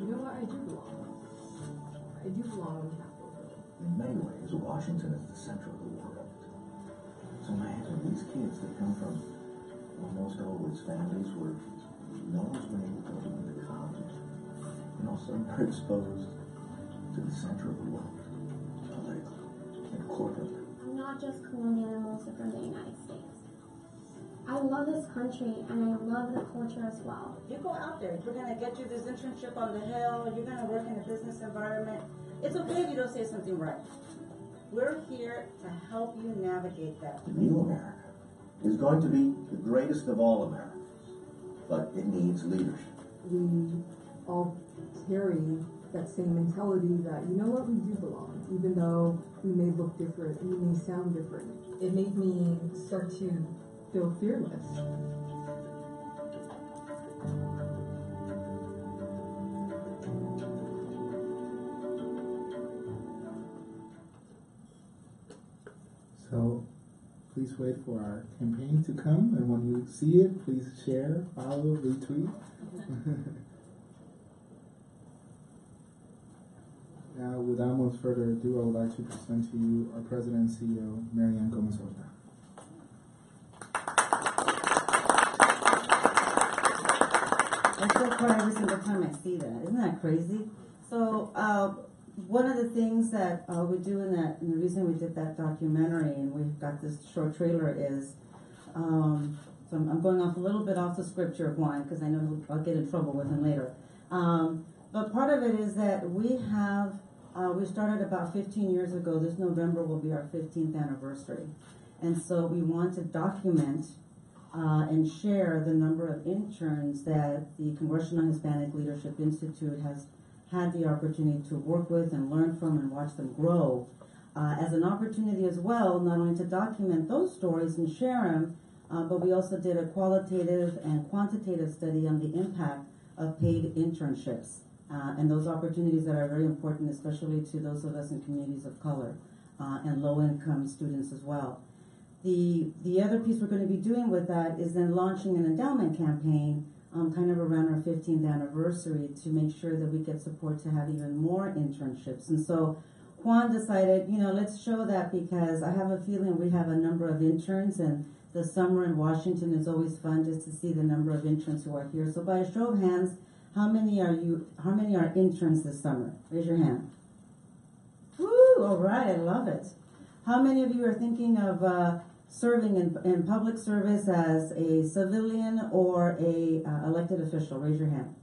You know what? I do belong. I do belong on Capitol Hill. In many ways, Washington is the center of the world. So imagine these kids that come from almost always families where no one's been able to go to college. And all of a sudden they're exposed to the center of the world, politically and corporately. I'm not just Colombian, I'm also from the United States. I love this country and I love the culture as well. You go out there, we're going to get you this internship on the Hill, you're going to work in a business environment. It's okay if you don't say something right. We're here to help you navigate that. The new America is going to be the greatest of all Americas, but it needs leadership. We all carry that same mentality that, you know what, we do belong, even though we may look different, we may sound different. It made me start to feel fearless. So please wait for our campaign to come, and when you see it, please share, follow, retweet. Now, without much further ado, I would like to present to you our President and CEO, Marianne Gomez-Horta. I still cry every single time I see that. Isn't that crazy? So one of the things that we do and the reason we did that documentary and we've got this short trailer is, so I'm going off a little bit off the scripture of Juan because I know I'll get in trouble with him later. But part of it is that we started about 15 years ago. This November will be our 15th anniversary. And so we want to document and share the number of interns that the Congressional Hispanic Leadership Institute has had the opportunity to work with and learn from and watch them grow, as an opportunity as well, not only to document those stories and share them, but we also did a qualitative and quantitative study on the impact of paid internships and those opportunities that are very important, especially to those of us in communities of color and low-income students as well. The other piece we're going to be doing with that is then launching an endowment campaign kind of around our 15th anniversary to make sure that we get support to have even more internships. And so Juan decided, let's show that because I have a feeling we have a number of interns, and the summer in Washington is always fun just to see the number of interns who are here. So by a show of hands, how many are interns this summer? Raise your hand. Woo, all right, I love it. How many of you are thinking of serving in public service as a civilian or a elected official? Raise your hand.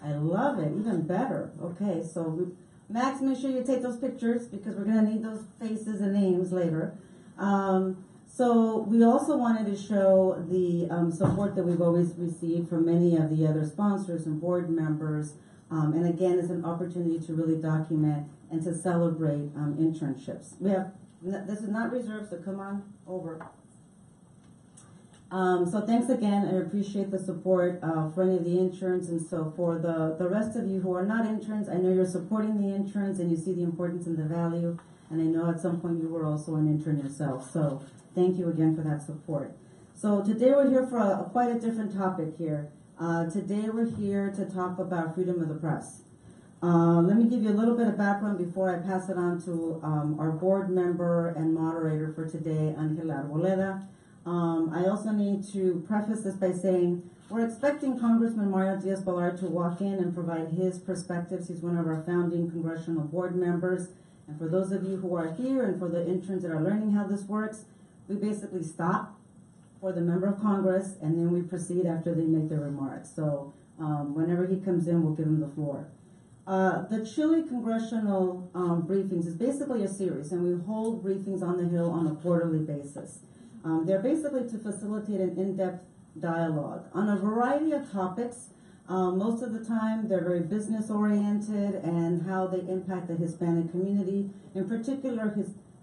I love it, even better. Okay, so Max, make sure you take those pictures because we're going to need those faces and names later. So we also wanted to show the support that we've always received from many of the other sponsors and board members. And again, it's an opportunity to really document and to celebrate internships. This is not reserved, so come on over. So thanks again. I appreciate the support for any of the interns. And so for the rest of you who are not interns, I know you're supporting the interns and you see the importance and the value. And I know at some point you were also an intern yourself. So thank you again for that support. So today we're here for quite a different topic here. Today we're here to talk about freedom of the press. Let me give you a little bit of background before I pass it on to our board member and moderator for today, Angela Arboleda. I also need to preface this by saying we're expecting Congressman Mario Diaz-Balart to walk in and provide his perspectives. He's one of our founding congressional board members. And for those of you who are here and for the interns that are learning how this works, we basically stop for the member of Congress and then we proceed after they make their remarks. So whenever he comes in, we'll give him the floor. The CHLI congressional briefings is basically a series, and we hold briefings on the Hill on a quarterly basis. They're basically to facilitate an in-depth dialogue on a variety of topics. Most of the time, they're very business-oriented and how they impact the Hispanic community, in particular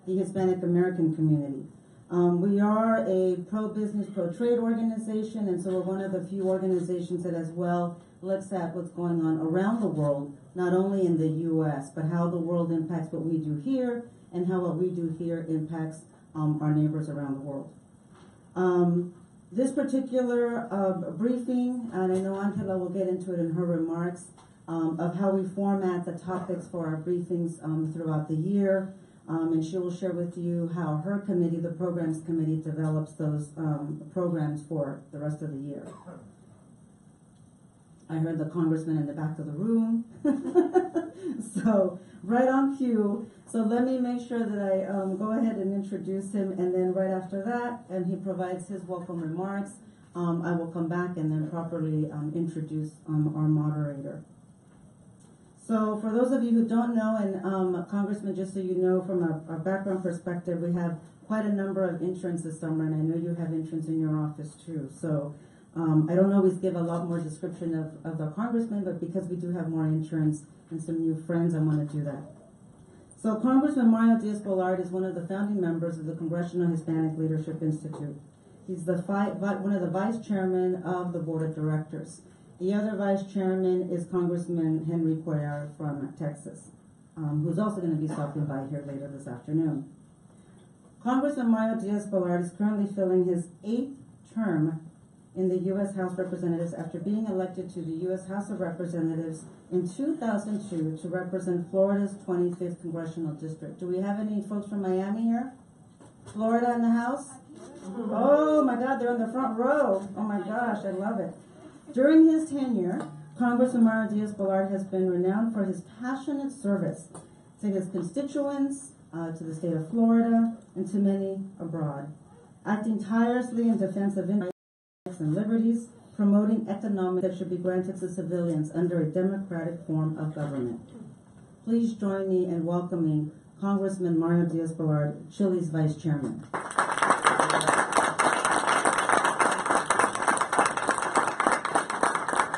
the Hispanic American community. We are a pro-business, pro-trade organization, and so we're one of the few organizations that as well looks at what's going on around the world, not only in the U.S., but how the world impacts what we do here and how what we do here impacts our neighbors around the world. This particular briefing, and I know Angela will get into it in her remarks, of how we format the topics for our briefings throughout the year. And she will share with you how her committee, the programs committee, develops those programs for the rest of the year. I heard the congressman in the back of the room. So, right on cue. So let me make sure that I go ahead and introduce him, and then right after that, and he provides his welcome remarks, I will come back and then properly introduce our moderator. So for those of you who don't know, and Congressman, just so you know, from a background perspective, we have quite a number of interns this summer, and I know you have interns in your office too. So I don't always give a lot more description of the congressman, but because we do have more interns and some new friends, I want to do that. So Congressman Mario Diaz-Balart is one of the founding members of the Congressional Hispanic Leadership Institute. He's one of the vice chairman of the board of directors. The other vice chairman is Congressman Henry Cuellar from Texas, who's also going to be stopping by here later this afternoon. Congressman Mario Diaz-Balart is currently filling his 8th term in the U.S. House of Representatives after being elected to the U.S. House of Representatives in 2002 to represent Florida's 25th Congressional District. Do we have any folks from Miami here? Florida in the House? Oh my God, they're in the front row. Oh my gosh, I love it. During his tenure, Congressman Mario Diaz-Balart has been renowned for his passionate service to his constituents, to the state of Florida, and to many abroad, acting tirelessly in defense of rights and liberties, promoting economic that should be granted to civilians under a democratic form of government. Please join me in welcoming Congressman Mario Diaz-Balart, CHLI's Vice Chairman.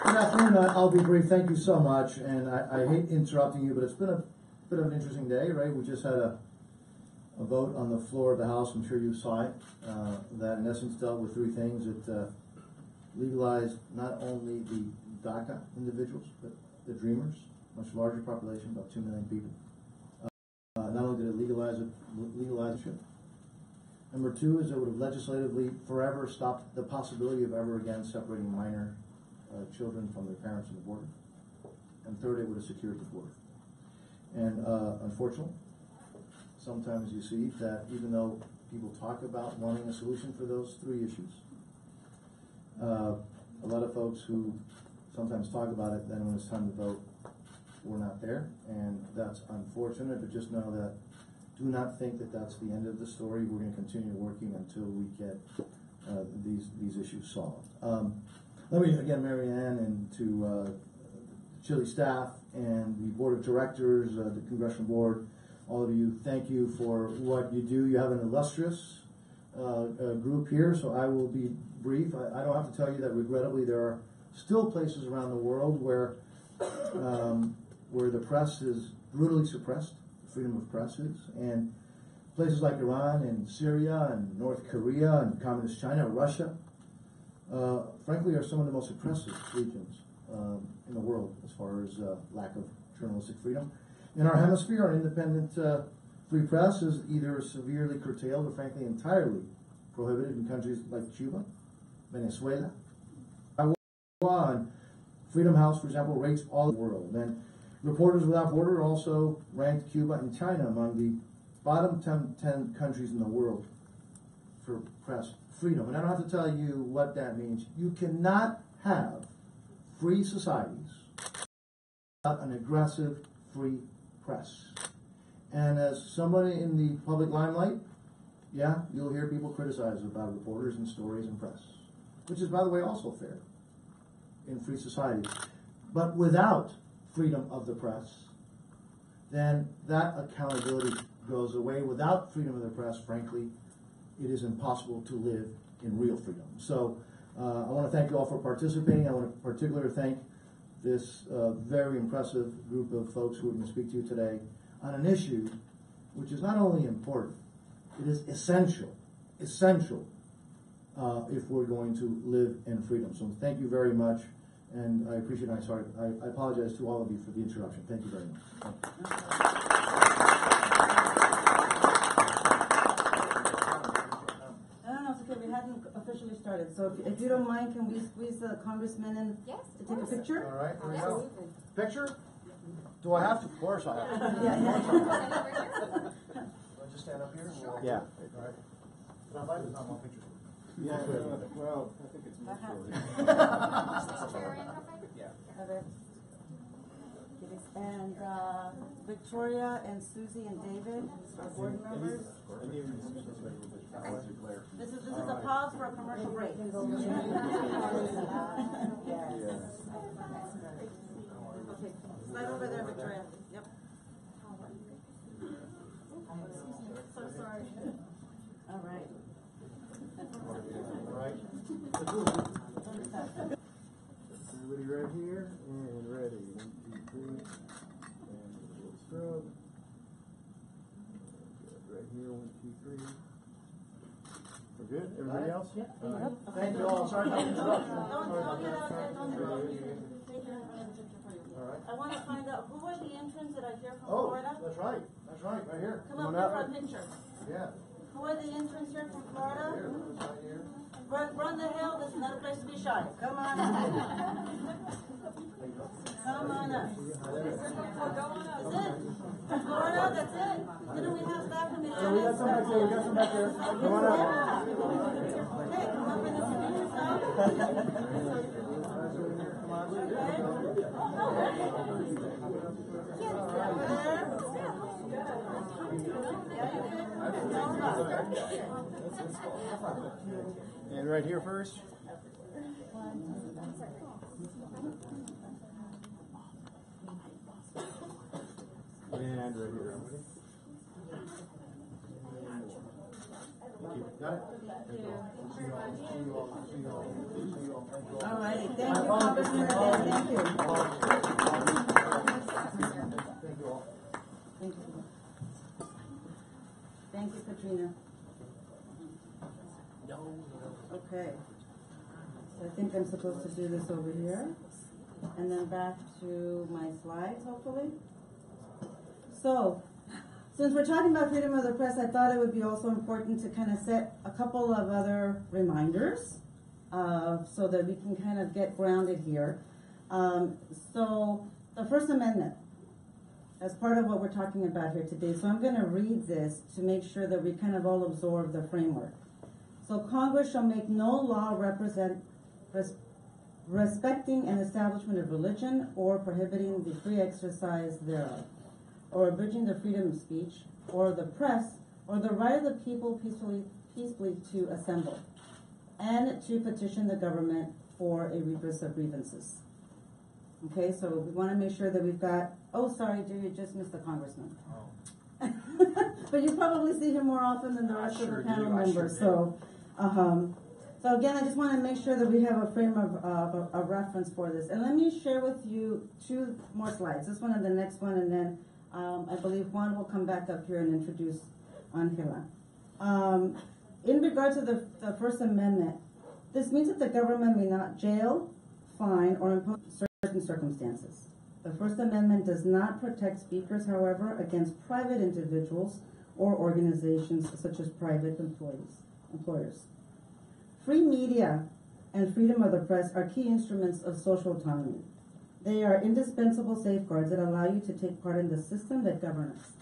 Good afternoon. I'll be brief. Thank you so much. And I hate interrupting you, but it's been a bit of an interesting day, right? We just had a vote on the floor of the House. I'm sure you saw it. That in essence dealt with three things. It legalized not only the DACA individuals, but the Dreamers, much larger population, about 2 million people. Not only did it legalize it. Number two is it would have legislatively forever stopped the possibility of ever again separating minor children from their parents on the border. And third, it would have secured the border. And unfortunately, sometimes you see that even though people talk about wanting a solution for those three issues, a lot of folks who sometimes talk about it, then when it's time to vote, we're not there, and that's unfortunate, but just know that do not think that that's the end of the story. We're going to continue working until we get these issues solved. Let me, again, Mary Ann, and to CHLI staff and the board of directors, the congressional board, all of you, thank you for what you do. You have an illustrious group here, so I will be brief. I don't have to tell you that regrettably there are still places around the world where the press is brutally suppressed, freedom of press is, and places like Iran and Syria and North Korea and Communist China, Russia, frankly, are some of the most oppressive regions in the world as far as lack of journalistic freedom. In our hemisphere, our independent free press is either severely curtailed or frankly entirely prohibited in countries like Cuba, Venezuela, Taiwan. Freedom House, for example, rates all over the world. And Reporters Without Borders also ranked Cuba and China among the bottom 10 countries in the world for press freedom. And I don't have to tell you what that means. You cannot have free societies without an aggressive free press. And as somebody in the public limelight, yeah, you'll hear people criticize about reporters and stories and press, which is, by the way, also fair in free societies. But without freedom of the press, then that accountability goes away. Without freedom of the press, frankly, it is impossible to live in real freedom. So I want to thank you all for participating. I want to particularly thank this very impressive group of folks who are going to speak to you today on an issue which is not only important, it is essential if we're going to live in freedom. So thank you very much, and I appreciate it. I apologize to all of you for the interruption. Thank you very much. No, it's okay. We hadn't officially started. So if you don't mind, can we squeeze the congressman in to take a picture? All right, here we go. Picture? Do I have to? Of course I have to. Do I just stand up here? Yeah. All right. But if I just not want pictures. Yeah, well, I think it's mutual. And Victoria and Susie and David, our board members. This is a pause for a commercial break. Okay. Slide over there, Victoria. Yep. So sorry. All right. All right. Everybody right here and ready. 1, 2, 3. And a little stroke. Right here, 1, 2, 3. We're good? Everybody else? Yeah. Thank you all. Sorry about the interruption. Don't get out there. Don't get out there. All right. I want to find out who are the interns that I hear from Oh, Florida. that's right. That's right. Right here. Come up here for a picture. Yeah. Who are the interns here from Florida? Here. Right here. Run the hill. This is not a place to be shy. Come on up. Come on up. Is it? Florida, that's it? Didn't we have staff from the We got some back there. We got some back there. Come on up. Okay, come up and introduce yourself. And right here first. And right here. Got it? All righty. Thank you, Congressman. Thank you. Thank you all. Thank you. Thank you, Katrina. Okay. So I think I'm supposed to do this over here. And then back to my slides, hopefully. So, since we're talking about freedom of the press, I thought it would be also important to kind of set a couple of other reminders so that we can kind of get grounded here. So, the First Amendment, as part of what we're talking about here today. So I'm going to read this to make sure that we kind of all absorb the framework. So Congress shall make no law respecting an establishment of religion or prohibiting the free exercise thereof, or abridging the freedom of speech, or the press, or the right of the people peacefully to assemble, and to petition the government for a redress of grievances. Okay, so we want to make sure that we've got, oh, sorry, Jerry, you just missed the congressman. Oh. But you probably see him more often than the rest of the panel members. So again, I just want to make sure that we have a frame of a reference for this. And let me share with you 2 more slides, this one and the next one, and then I believe Juan will come back up here and introduce Angela. In regard to the First Amendment, this means that the government may not jail, fine, or impose certain circumstances. The First Amendment does not protect speakers, however, against private individuals or organizations such as private employers. Free media and freedom of the press are key instruments of social autonomy. They are indispensable safeguards that allow you to take part in the system that governs us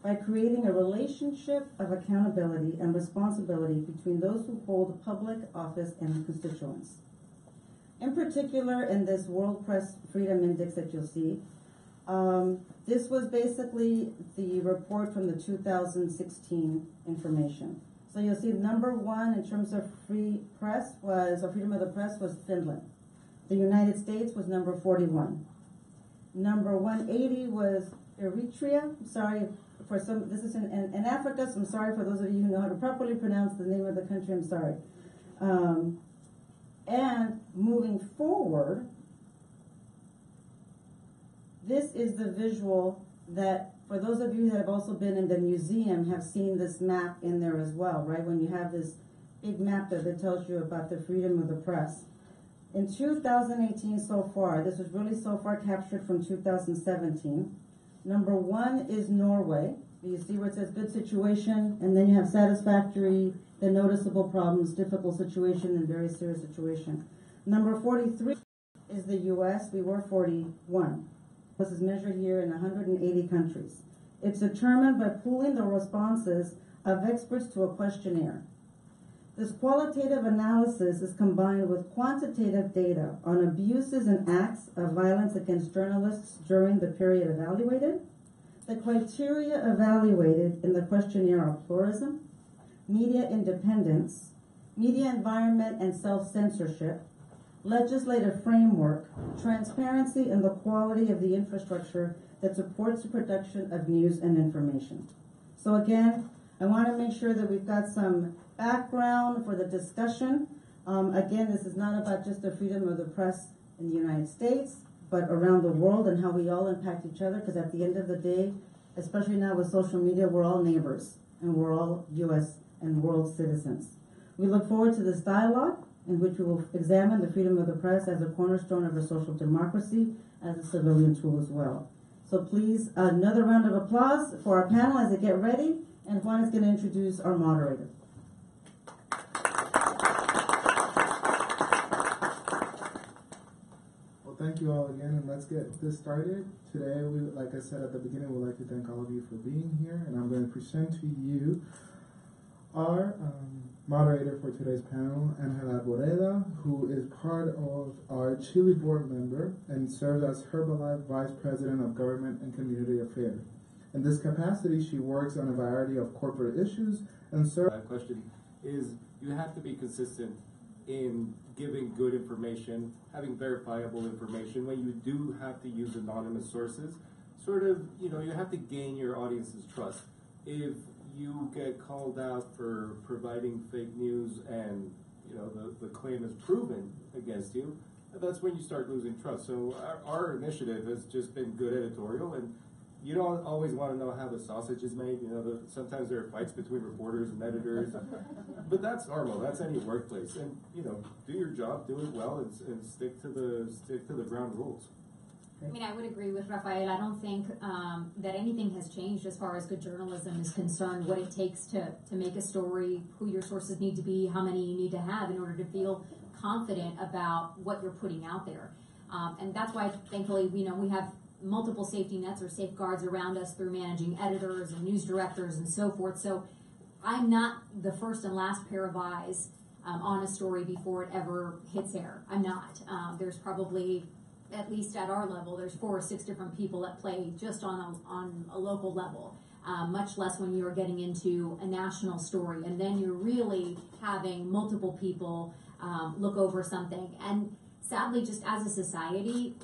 by creating a relationship of accountability and responsibility between those who hold public office and constituents. In particular, in this World Press Freedom Index that you'll see, this was basically the report from the 2016 information. So you'll see number 1 in terms of free press was, or freedom of the press, was Finland. The United States was number 41. Number 180 was Eritrea. I'm sorry for some, this is in Africa, so I'm sorry for those of you who know how to properly pronounce the name of the country, I'm sorry. And moving forward, this is the visual that, for those of you that have also been in the museum, have seen this map in there as well, right? When you have this big map that tells you about the freedom of the press. In 2018 so far, this was really so far captured from 2017. Number 1 is Norway. You see where it says good situation, and then you have satisfactory, the noticeable problems, difficult situation, and very serious situation. Number 43 is the U.S. We were 41. is measured here in 180 countries. It's determined by pooling the responses of experts to a questionnaire. This qualitative analysis is combined with quantitative data on abuses and acts of violence against journalists during the period evaluated. The criteria evaluated in the questionnaire are pluralism, media independence, media environment and self-censorship, legislative framework, transparency, and the quality of the infrastructure that supports the production of news and information. So again, I want to make sure that we've got some background for the discussion. Again, this is not about just the freedom of the press in the United States, but around the world and how we all impact each other, because at the end of the day, especially now with social media, we're all neighbors and we're all U.S. and world citizens. We look forward to this dialogue in which we will examine the freedom of the press as a cornerstone of a social democracy, as a civilian tool as well. So please, another round of applause for our panel as they get ready, and Juan is going to introduce our moderator. Well, thank you all again, and let's get this started. Today, like I said at the beginning, we'd like to thank all of you for being here, and I'm going to present to you our moderator for today's panel, Angela Boreda, who is part of our Chile board member and serves as Herbalife Vice President of Government and Community Affairs. In this capacity, she works on a variety of corporate issues and serves. My question is, you have to be consistent in giving good information, having verifiable information. When you do have to use anonymous sources, sort of, you have to gain your audience's trust. If you get called out for providing fake news and the claim is proven against you, that's when you start losing trust. So our initiative has just been good editorial, and you don't always want to know how the sausage is made. Sometimes there are fights between reporters and editors, but that's normal. That's any workplace. And do your job, do it well, and stick to the ground rules. I mean, I would agree with Rafael. I don't think that anything has changed as far as good journalism is concerned, what it takes to make a story, who your sources need to be, how many you need to have in order to feel confident about what you're putting out there. And that's why, thankfully, we have multiple safety nets or safeguards around us through managing editors and news directors and so forth. So I'm not the first and last pair of eyes on a story before it ever hits air. I'm not. There's probably, at least at our level, there's 4 or 6 different people that play just on a local level, much less when you're getting into a national story. And then you're really having multiple people look over something. And sadly, just as a society,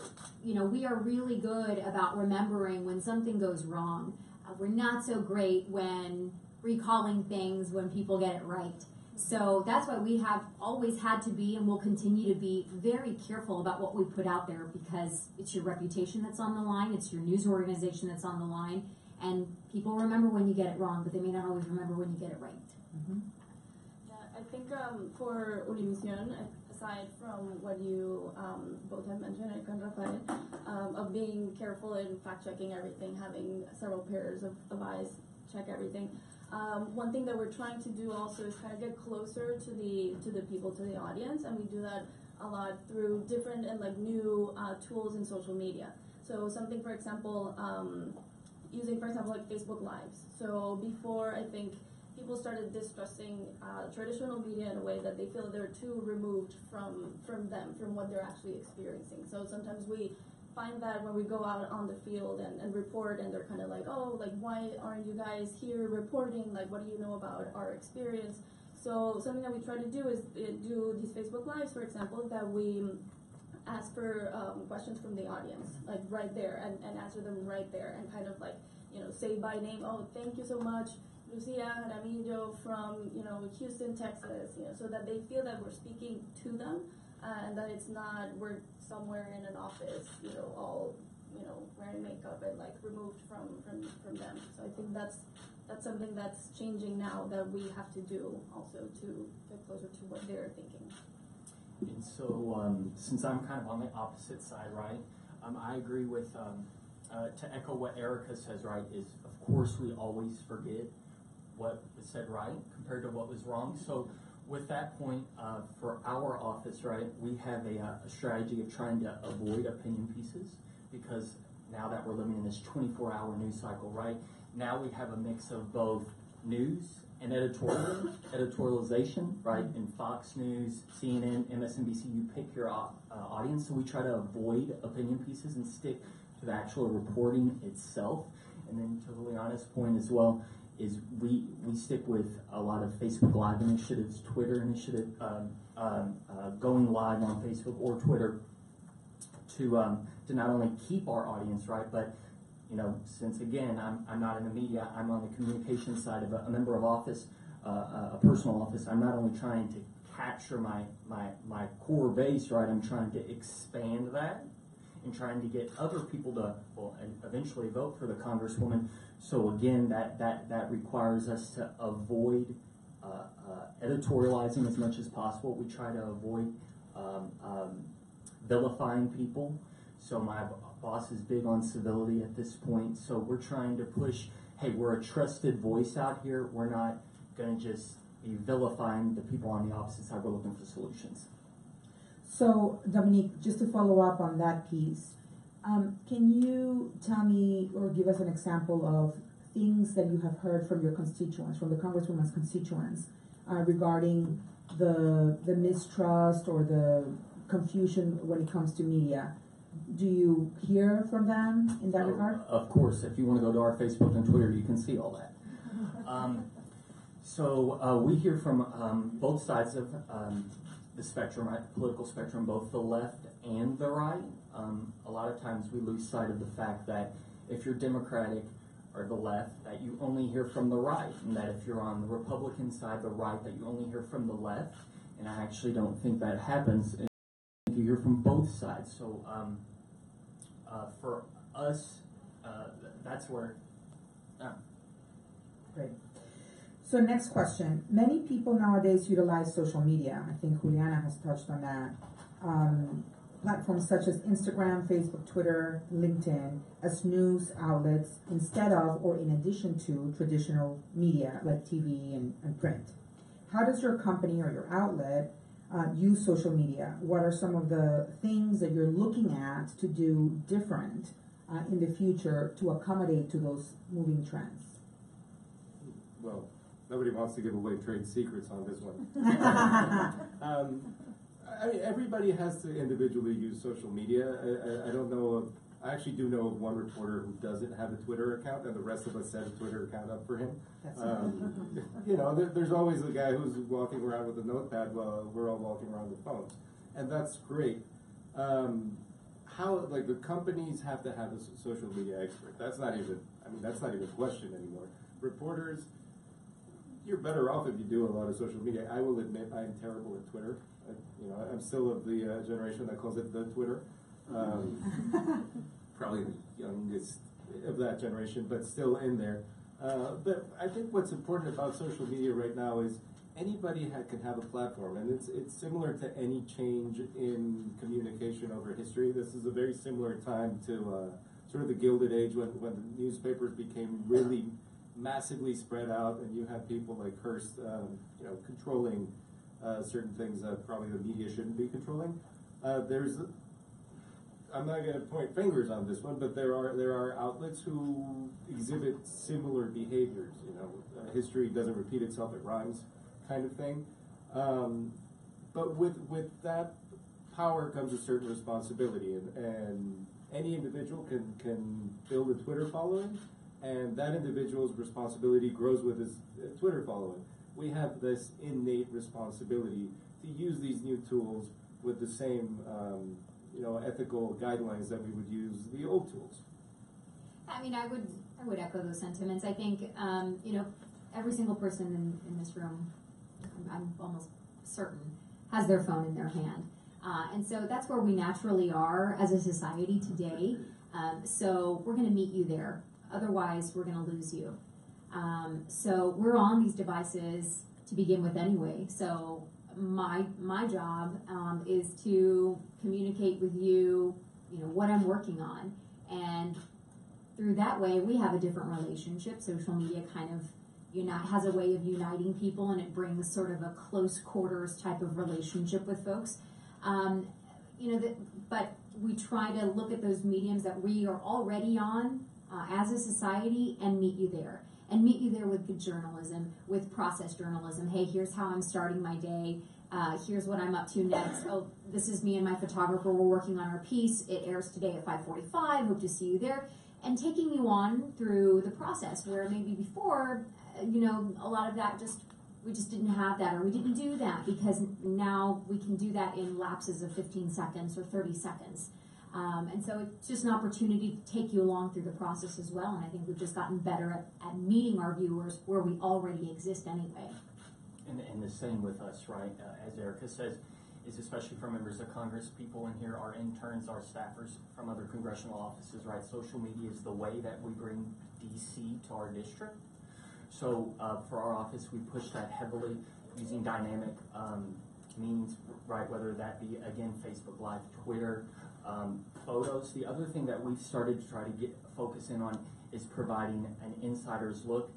we are really good about remembering when something goes wrong. We're not so great when recalling things when people get it right. So that's why we have always had to be and will continue to be very careful about what we put out there, because it's your reputation that's on the line, it's your news organization that's on the line, and people remember when you get it wrong, but they may not always remember when you get it right. Mm-hmm. Yeah, I think for Univision, aside from what you both have mentioned, and Rafael, of being careful in fact-checking everything, having several pairs of eyes check everything. One thing that we're trying to do also is kind of get closer to the people, to the audience, and we do that a lot through different and new tools in social media. So something, for example, using, for example, Facebook Lives. So before, I think people started distrusting traditional media in a way that they feel they're too removed from them, from what they're actually experiencing. So sometimes we find that when we go out on the field and report, and they're kind of like, oh, why aren't you guys here reporting? What do you know about our experience? So something that we try to do is do these Facebook Lives, for example, that we ask for questions from the audience, right there, and answer them right there, and kind of say by name, oh, thank you so much, Lucia Jaramillo from, Houston, Texas, so that they feel that we're speaking to them, and that it's not, we're somewhere in an office, all, wearing makeup and removed from them. So I think that's something that's changing now, that we have to do also to get closer to what they're thinking. And so, since I'm kind of on the opposite side, right, I agree with, to echo what Erica says, right, is of course we always forget what was said right compared to what was wrong. So with that point, for our office, right, we have a strategy of trying to avoid opinion pieces, because now that we're living in this 24-hour news cycle, right? Now we have a mix of both news and editorialization, right? In Fox News, CNN, MSNBC, you pick your audience. So we try to avoid opinion pieces and stick to the actual reporting itself. And then to Juliana's point as well, is we stick with a lot of Facebook Live initiatives, Twitter initiative, going live on Facebook or Twitter to not only keep our audience, right, but since again I'm not in the media, I'm on the communication side of a member of office, a personal office. I'm not only trying to capture my core base, right, I'm trying to expand that and trying to get other people to and eventually vote for the congresswoman. So again, that requires us to avoid editorializing as much as possible. We try to avoid vilifying people. So my boss is big on civility at this point. So we're trying to push, hey, we're a trusted voice out here. We're not going to just be vilifying the people on the opposite side. We're looking for solutions. So, Dominique, just to follow up on that piece, can you tell me or give us an example of things that you have heard from your constituents, from the Congresswoman's constituents, regarding the mistrust or the confusion when it comes to media? Do you hear from them in that regard? Of course. If you want to go to our Facebook and Twitter, you can see all that. So we hear from both sides of the spectrum, right, the political spectrum, both the left and the right. A lot of times we lose sight of the fact that if you're Democratic or the left, that you only hear from the right, and that if you're on the Republican side, the right, that you only hear from the left. And I actually don't think that happens. You hear from both sides. So for us, that's where. Great. So next question. Many people nowadays utilize social media. I think Juliana has touched on that. Platforms such as Instagram, Facebook, Twitter, LinkedIn as news outlets instead of or in addition to traditional media like TV and print. How does your company or your outlet use social media? What are some of the things that you're looking at to do different in the future to accommodate to those moving trends? Well, nobody wants to give away trade secrets on this one. I mean, everybody has to individually use social media. I don't know of, I actually do know of one reporter who doesn't have a Twitter account, and the rest of us set a Twitter account up for him. There's always a guy who's walking around with a notepad while we're all walking around with phones, and that's great. The companies have to have a social media expert. That's not even a question anymore. Reporters, you're better off if you do a lot of social media. I will admit I'm terrible at Twitter. I'm still of the generation that calls it the Twitter. Probably the youngest of that generation, but still in there. But I think what's important about social media right now is anybody can have a platform, and it's similar to any change in communication over history. This is a very similar time to sort of the Gilded Age when the newspapers became really massively spread out, and you have people like Hearst, controlling certain things that probably the media shouldn't be controlling. I'm not going to point fingers on this one, but there are outlets who exhibit similar behaviors. History doesn't repeat itself; it rhymes, kind of thing. But with that power comes a certain responsibility, and any individual can build a Twitter following, and that individual's responsibility grows with his Twitter following. We have this innate responsibility to use these new tools with the same ethical guidelines that we would use the old tools. I mean, I would echo those sentiments. I think every single person in this room, I'm almost certain, has their phone in their hand, and so that's where we naturally are as a society today. So we're going to meet you there. Otherwise, we're going to lose you. So we're on these devices to begin with anyway. So my job is to communicate with you, what I'm working on, and through that way we have a different relationship. Social media kind of has a way of uniting people, and it brings sort of a close quarters type of relationship with folks. But we try to look at those mediums that we are already on as a society and meet you there. And meet you there with good journalism, with process journalism. Hey, here's how I'm starting my day. Here's what I'm up to next. Oh, this is me and my photographer. We're working on our piece. It airs today at 5:45. Hope to see you there. And taking you on through the process where maybe before, a lot of that we just didn't have that, or we didn't do that, because now we can do that in lapses of 15 seconds or 30 seconds. And so it's just an opportunity to take you along through the process as well. And I think we've just gotten better at meeting our viewers where we already exist anyway. And the same with us, right? As Erica says, is especially for members of Congress, people in here, our interns, our staffers from other congressional offices, right? Social media is the way that we bring DC to our district. So for our office, we push that heavily using dynamic means, right? Whether that be, again, Facebook Live, Twitter, photos. The other thing that we've started to try to focus in on is providing an insider's look,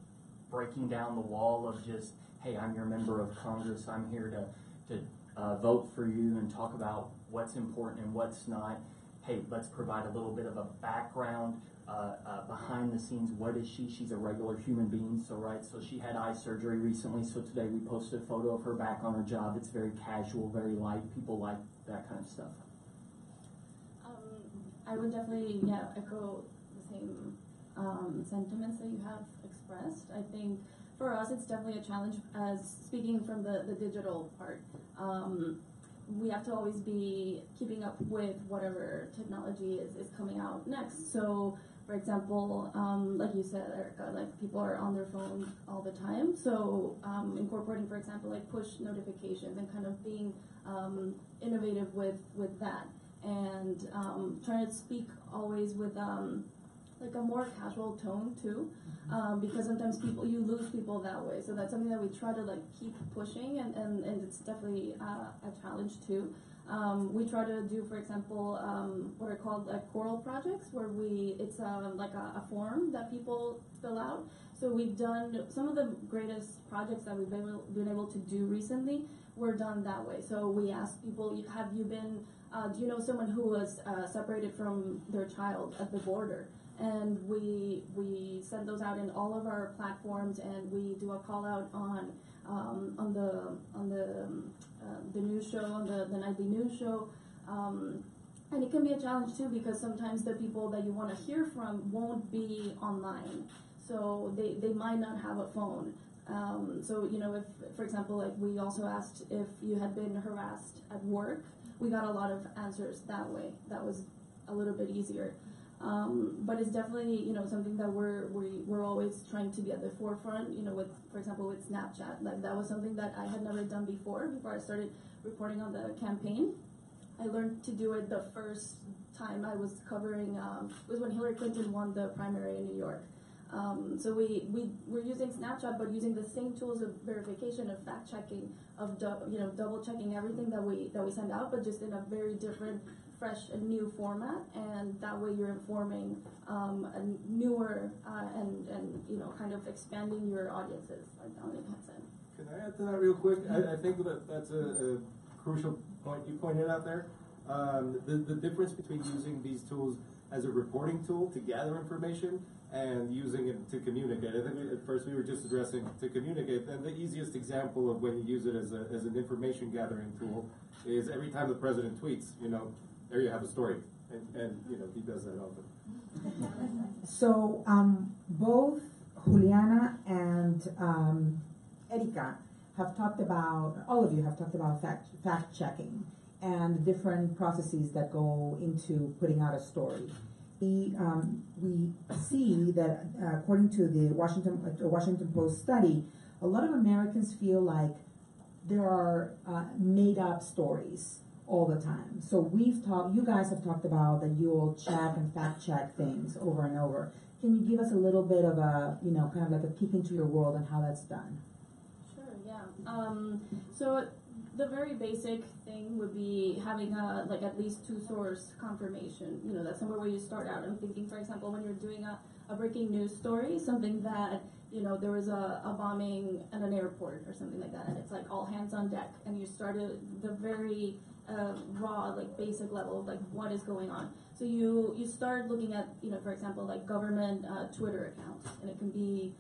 breaking down the wall of just, hey, I'm your member of Congress, I'm here to vote for you and talk about what's important and what's not. Hey, let's provide a little bit of a background behind the scenes. What is she? She's a regular human being, so she had eye surgery recently, so today we posted a photo of her back on her job. It's very casual, very light. People like that kind of stuff. I would definitely, echo the same sentiments that you have expressed. I think for us, it's definitely a challenge as speaking from the digital part. We have to always be keeping up with whatever technology is coming out next. So, for example, like you said, Erica, like people are on their phone all the time. So incorporating, for example, like push notifications and kind of being innovative with that. And trying to speak always with like a more casual tone too, because sometimes you lose people that way. So that's something that we try to like keep pushing, and it's definitely a challenge too. We try to do, for example, what are called like choral projects, where it's like a form that people fill out. So we've done some of the greatest projects that we've been able to do recently were done that way. So we asked people, have you been, do you know someone who was separated from their child at the border? And we send those out in all of our platforms, and we do a call out on the news show, on the nightly news show. And it can be a challenge too, because sometimes the people that you want to hear from won't be online, so they might not have a phone. So if, for example, like we also asked if you had been harassed at work, we got a lot of answers that way. That was a little bit easier. But it's definitely, something that we're always trying to be at the forefront, with, for example, with Snapchat. Like that was something that I had never done before I started reporting on the campaign. I learned to do it the first time I was covering, it was when Hillary Clinton won the primary in New York. So we're using Snapchat, but using the same tools of verification, of fact checking, of double checking everything that we send out, but just in a very different, fresh and new format. And that way you're informing a newer and kind of expanding your audiences, like Dominic had said. Can I add to that real quick? I think that's a crucial point you pointed out there. The difference between using these tools as a reporting tool to gather information and using it to communicate. I think at first we were just addressing to communicate, and the easiest example of when you use it as an information gathering tool is every time the president tweets, there you have a story, and he does that often. So both Juliana and Erika have talked about, all of you have talked about fact checking and the different processes that go into putting out a story. We see that according to the Washington Post study, a lot of Americans feel like there are made up stories all the time. So you guys have talked about that you'll check and fact check things over and over. Can you give us a little bit of a, kind of like a peek into your world and how that's done? Sure, yeah. So the very basic thing would be having like at least 2 source confirmation. You know, that's somewhere where you start out. I'm thinking, for example, when you're doing a breaking news story, something that, you know, there was a bombing at an airport or something like that, and it's like all hands on deck, and you started the very raw, like basic level of like what is going on. So you start looking at, you know, for example, like government Twitter accounts, and it can be,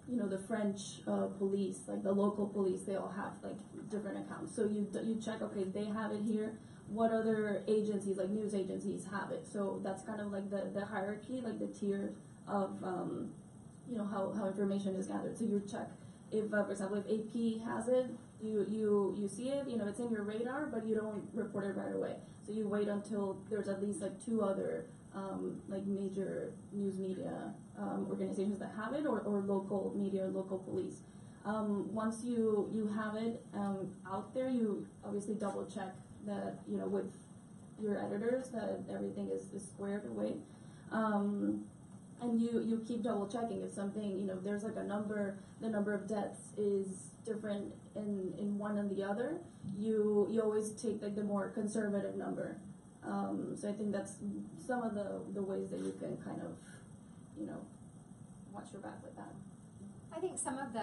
you know, the French police, like the local police, they all have like different accounts. So you check, okay, they have it here. What other agencies, like news agencies, have it? So that's kind of like the hierarchy, like the tier of, you know, how information is gathered. So you check if, for example, if AP has it, you see it, you know, it's in your radar, but you don't report it right away. So you wait until there's at least like 2 other like major news media organizations that have it, or local media, or local police. Once you have it out there, you obviously double check that, you know, with your editors, that everything is squared away. And you keep double checking if something, you know, there's like a number, the number of deaths is different in one and the other, you always take like the more conservative number. So I think that's some of the ways that you can kind of, you know, watch your back with that. I think some of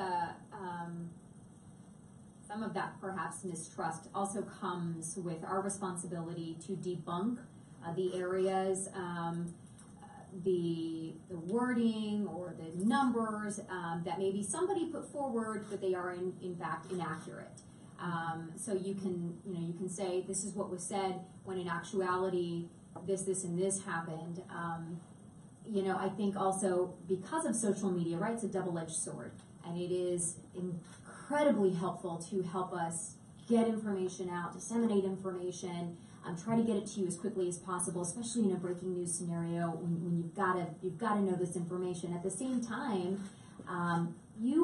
that perhaps mistrust also comes with our responsibility to debunk the areas, the wording or the numbers that maybe somebody put forward, but they are in fact inaccurate. So you can say this is what was said when in actuality this and this happened. You know, I think also because of social media, right, it's a double-edged sword, and it is incredibly helpful to help us get information out, disseminate information, try to get it to you as quickly as possible, especially in a breaking news scenario when you've got to know this information. At the same time, we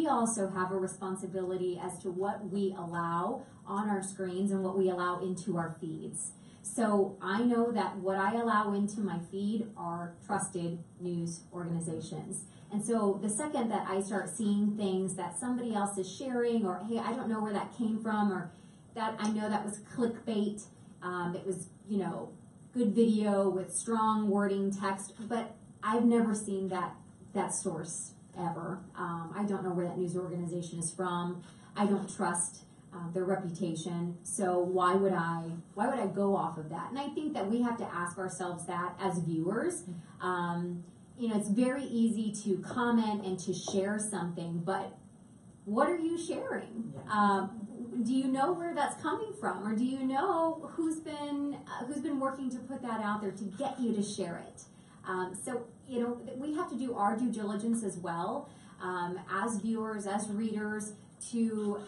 also have a responsibility as to what we allow on our screens and what we allow into our feeds. So I know that what I allow into my feed are trusted news organizations. And so the second that I start seeing things that somebody else is sharing, or hey, I don't know where that came from, or that I know that was clickbait, it was, you know, good video with strong wording, text, but I've never seen that source ever. I don't know where that news organization is from. I don't trust their reputation. So why would I go off of that? And I think that we have to ask ourselves that as viewers. You know, it's very easy to comment and to share something, but what are you sharing? Do you know where that's coming from, or do you know who's been working to put that out there to get you to share it? So, you know, we have to do our due diligence as well, as viewers, as readers, to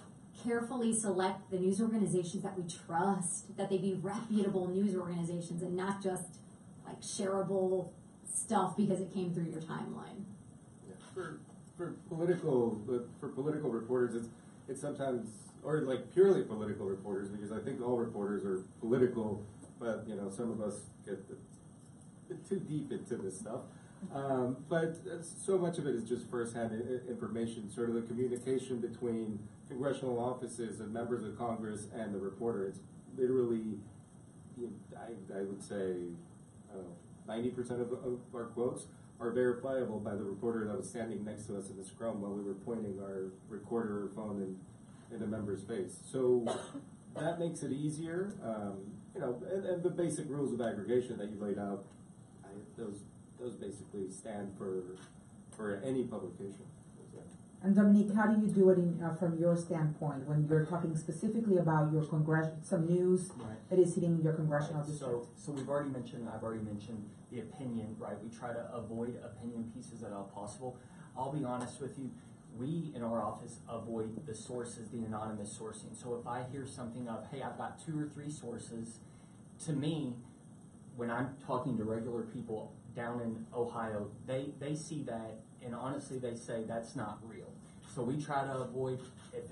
carefully select the news organizations that we trust, that they be reputable news organizations and not just like shareable stuff because it came through your timeline. Yeah. For political reporters, it's sometimes, or like purely political reporters, because I think all reporters are political, but you know, some of us get a bit too deep into this stuff. But so much of it is just firsthand information, sort of the communication between congressional offices and members of Congress and the reporter. It's literally, I would say, 90% of our quotes are verifiable by the reporter that was standing next to us in the scrum while we were pointing our recorder or phone in a member's face. So that makes it easier. You know, and the basic rules of aggregation that you laid out, those basically stand for any publication. And Dominique, how do you do it from your standpoint when you're talking specifically about your some news that is hitting your congressional district? So I've already mentioned the opinion, right? We try to avoid opinion pieces at all possible. I'll be honest with you, we in our office avoid the sources, the anonymous sourcing. So if I hear something of, hey, I've got 2 or 3 sources, to me, when I'm talking to regular people down in Ohio, they see that, and honestly they say that's not real. So we try to avoid,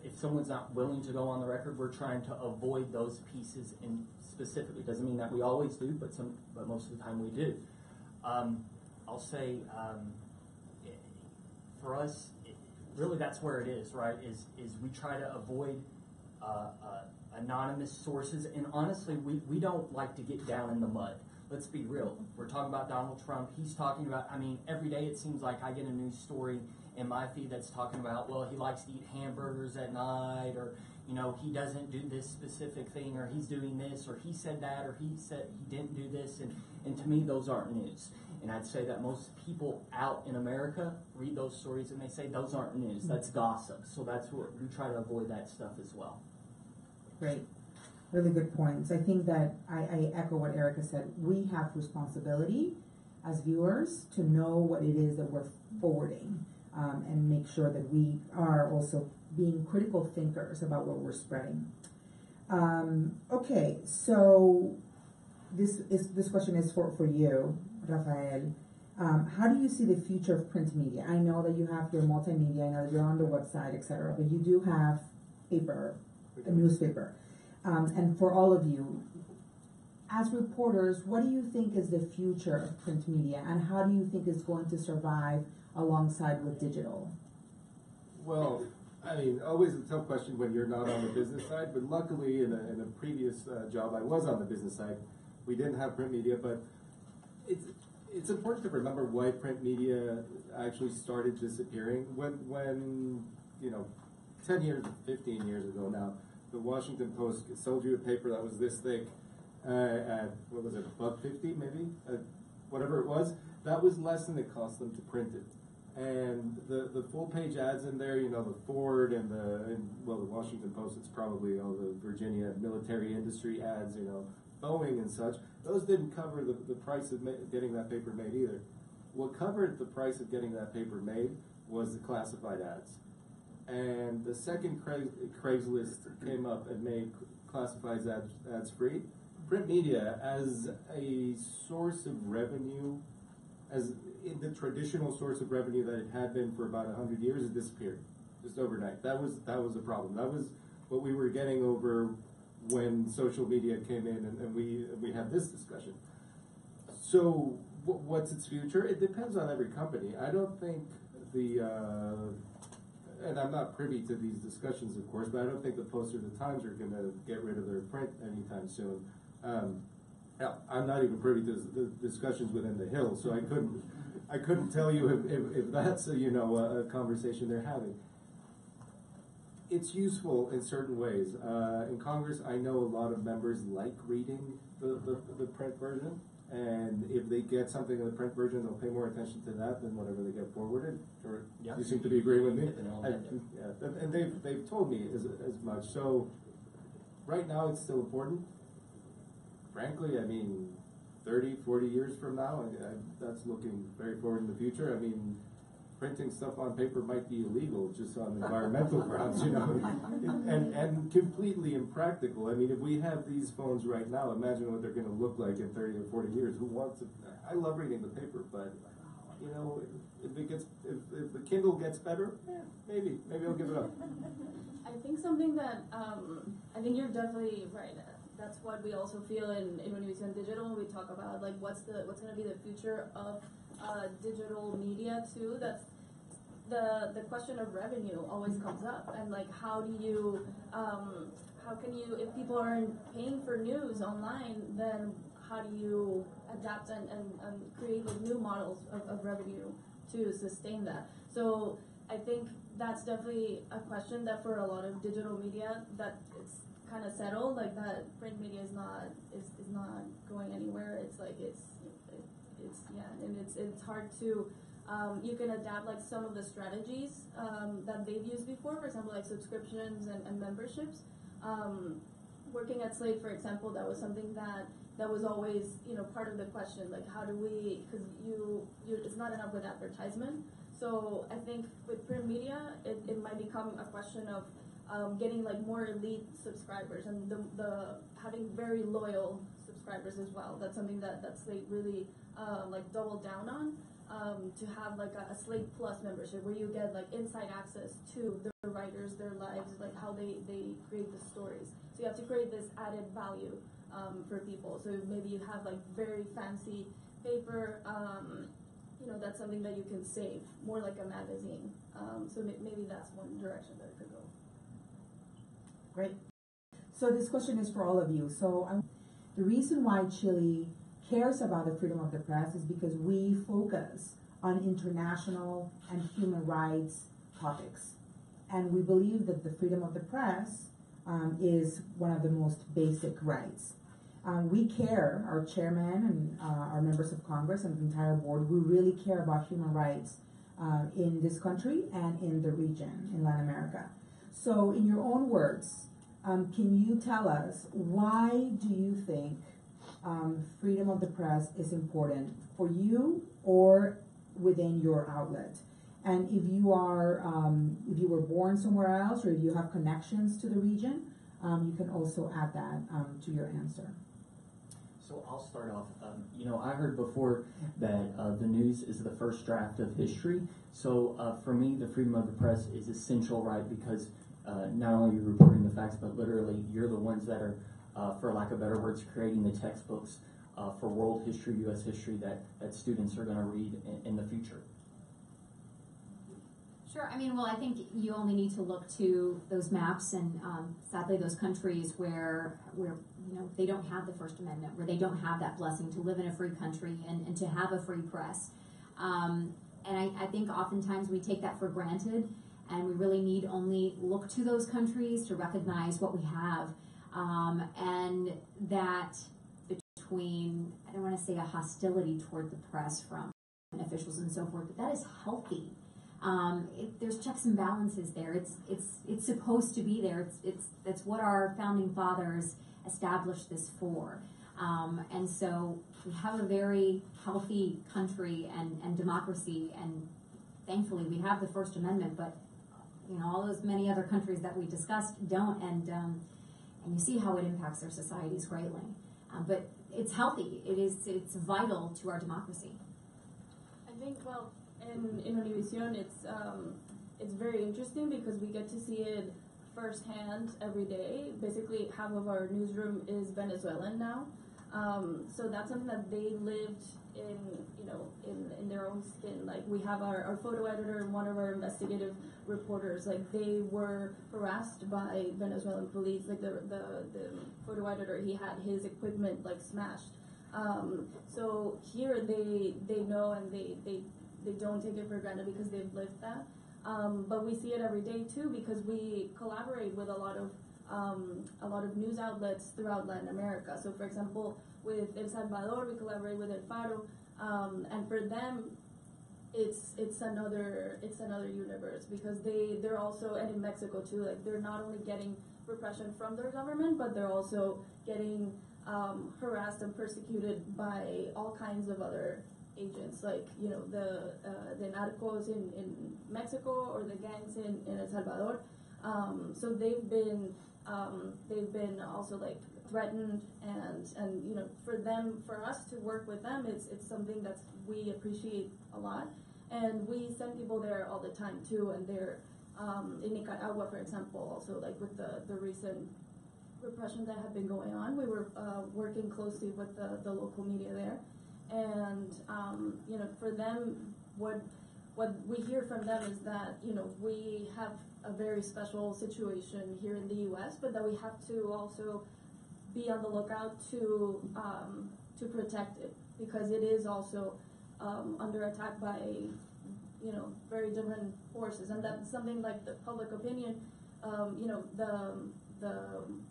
if someone's not willing to go on the record, we're trying to avoid those pieces in specifically. Doesn't mean that we always do, but most of the time we do. I'll say for us, really that's where it is, right? Is we try to avoid anonymous sources, and honestly, we don't like to get down in the mud. Let's be real. We're talking about Donald Trump. He's talking about, I mean, every day it seems like I get a news story in my feed that's talking about, well, he likes to eat hamburgers at night, or, you know, he doesn't do this specific thing, or he's doing this, or he said that, or he said he didn't do this, and to me, those aren't news. And I'd say that most people out in America read those stories and they say those aren't news, that's gossip. So that's what we try to avoid that stuff as well. Great. Really good points. I think that I echo what Erica said. We have responsibility as viewers to know what it is that we're forwarding, and make sure that we are also being critical thinkers about what we're spreading. Okay, so this question is for you, Rafael. How do you see the future of print media? I know that you have your multimedia, I know that you're on the website, etc., but you do have paper, a newspaper. And for all of you, as reporters, what do you think is the future of print media, and how do you think it's going to survive alongside with digital? Well, I mean, always a tough question when you're not on the business side, but luckily in a previous job I was on the business side. We didn't have print media, but it's important to remember why print media actually started disappearing. When you know, 10 years, 15 years ago now, the Washington Post sold you a paper that was this thick at, what was it, $1.50 maybe? Whatever it was. That was less than it cost them to print it. And the full page ads in there, you know, the Ford and the Washington Post, it's probably all the Virginia military industry ads, you know, Boeing and such. Those didn't cover the price of getting that paper made either. What covered the price of getting that paper made was the classified ads. And the second Craigslist came up and made classified ads free, print media as a source of revenue, as in the traditional source of revenue that it had been for about 100 years, it disappeared just overnight. That was a problem. That was what we were getting over when social media came in, and we had this discussion. So what's its future? It depends on every company. I don't think and I'm not privy to these discussions, of course, but I don't think the Post or the Times are going to get rid of their print anytime soon. I'm not even privy to the discussions within the Hill, so I couldn't tell you if that's a conversation they're having. It's useful in certain ways. In Congress, I know a lot of members like reading the print version, and if they get something in the print version, they'll pay more attention to that than whatever they get forwarded. Or you seem to be agreeing with me. And they've told me as much. So right now, it's still important. Frankly, I mean, 30, 40 years from now, that's looking very forward in the future. I mean, printing stuff on paper might be illegal just on environmental grounds, you know, and completely impractical. I mean, if we have these phones right now, imagine what they're going to look like in 30 or 40 years. Who wants it? I love reading the paper, but you know, if the Kindle gets better, maybe I'll give it up. I think something that I think you're definitely right. That's what we also feel in Univision Digital. We talk about like what's going to be the future of digital media too. That's the question of revenue always comes up, and like how can you if people aren't paying for news online, then how do you adapt and create like new models of revenue to sustain that? So I think that's definitely a question that for a lot of digital media that it's kind of settled, like that print media is not going anywhere. It's like it's hard to you can adapt like some of the strategies that they've used before, for example, like subscriptions and memberships. Working at Slate, for example, that was something that was always part of the question, like how do we, because it's not enough with advertisement. So I think with print media, it might become a question of getting like more elite subscribers and the having very loyal subscribers as well. That's something that Slate really like doubled down on, to have like a Slate Plus membership where you get like inside access to the writers, their lives, like how they create the stories. So you have to create this added value for people. So maybe you have like very fancy paper, that's something that you can save, more like a magazine. So maybe that's one direction that it could go. Great. So this question is for all of you. The reason why Chile cares about the freedom of the press is because we focus on international and human rights topics. And we believe that the freedom of the press is one of the most basic rights. We care, our chairman and our members of Congress and the entire board, we really care about human rights in this country and in the region, in Latin America. So in your own words, can you tell us why do you think freedom of the press is important for you or within your outlet? And if you are, if you were born somewhere else or if you have connections to the region, you can also add that to your answer. So I'll start off. I heard before that the news is the first draft of history. So for me, the freedom of the press is essential, right? Because not only are you reporting the facts, but literally you're the ones that are, for lack of better words, creating the textbooks for world history, U.S. history that students are going to read in the future. Sure. I mean, well, I think you only need to look to those maps and sadly those countries where they don't have the First Amendment, where they don't have that blessing to live in a free country and to have a free press. And I think oftentimes we take that for granted, and we really need only look to those countries to recognize what we have, and that between, I don't want to say a hostility toward the press from officials and so forth, but that is healthy. There's checks and balances there. It's supposed to be there. That's what our founding fathers established this for. And so we have a very healthy country and democracy, and thankfully we have the First Amendment, but all those many other countries that we discussed don't, and you see how it impacts their societies greatly. But it's healthy. It's vital to our democracy. I think, well, in Univision, it's very interesting because we get to see it firsthand every day. Basically, half of our newsroom is Venezuelan now, so that's something that they lived in their own skin. Like, we have our photo editor and one of our investigative reporters. Like, they were harassed by Venezuelan police. Like, the photo editor, he had his equipment smashed. So here they know, and they don't take it for granted because they've lived that. But we see it every day too because we collaborate with a lot of news outlets throughout Latin America. So, for example, with El Salvador, we collaborate with El Faro, and for them, it's another universe because they're also, and in Mexico too, like, they're not only getting repression from their government, but they're also getting harassed and persecuted by all kinds of other agents, like the narcos in Mexico or the gangs in El Salvador. So they've been also threatened, and for us to work with them, it's something that we appreciate a lot, and we send people there all the time too. And they're in Nicaragua, for example, also with the recent repression that had been going on, we were working closely with the local media there. And for them, what we hear from them is that we have a very special situation here in the U.S., but that we have to also be on the lookout to protect it, because it is also under attack by very different forces, and that's something like the public opinion.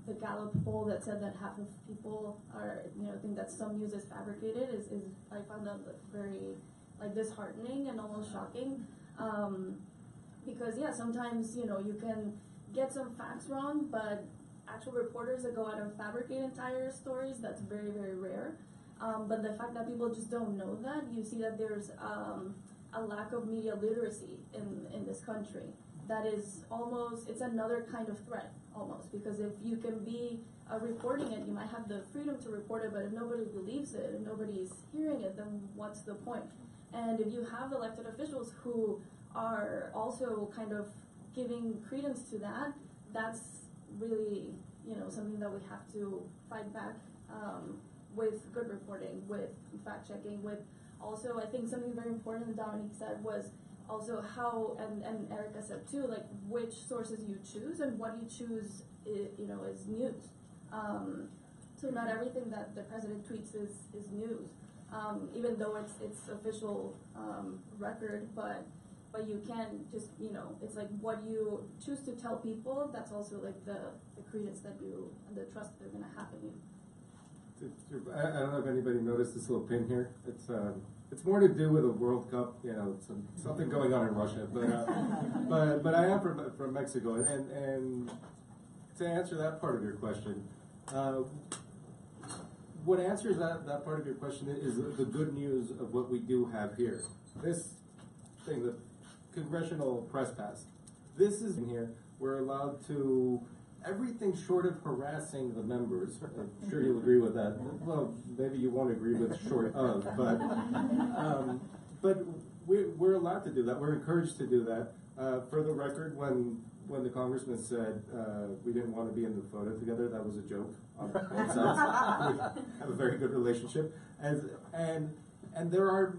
The Gallup poll that said that half of people think that some news is fabricated is I found that very disheartening and almost shocking, because sometimes you can get some facts wrong, but actual reporters that go out and fabricate entire stories, that's very, very rare. But the fact that people just don't know that, you see that there's a lack of media literacy in this country. That is almost, it's another kind of threat almost, because if you can be reporting it, you might have the freedom to report it, but if nobody believes it, if nobody's hearing it, then what's the point? And if you have elected officials who are also kind of giving credence to that, that's really something that we have to fight back with good reporting, with fact checking, with also, I think something very important that Dominique said was also how, and Erica said too, which sources you choose and what you choose is news. So not everything that the president tweets is news, even though it's official record. But you can just, it's like what you choose to tell people. That's also like the credence that the trust they're gonna have in you. I don't know if anybody noticed this little pin here. It's more to do with a World Cup, something going on in Russia. But I am from Mexico, and to answer that part of your question, what answers that part of your question is the good news of what we do have here. This thing, the Congressional Press Pass. This is in here. We're allowed to. Everything short of harassing the members. I'm sure you'll agree with that. Well, maybe you won't agree with short of, but we're allowed to do that. We're encouraged to do that. For the record, when the congressman said we didn't want to be in the photo together, that was a joke on both sides. We have a very good relationship, and there are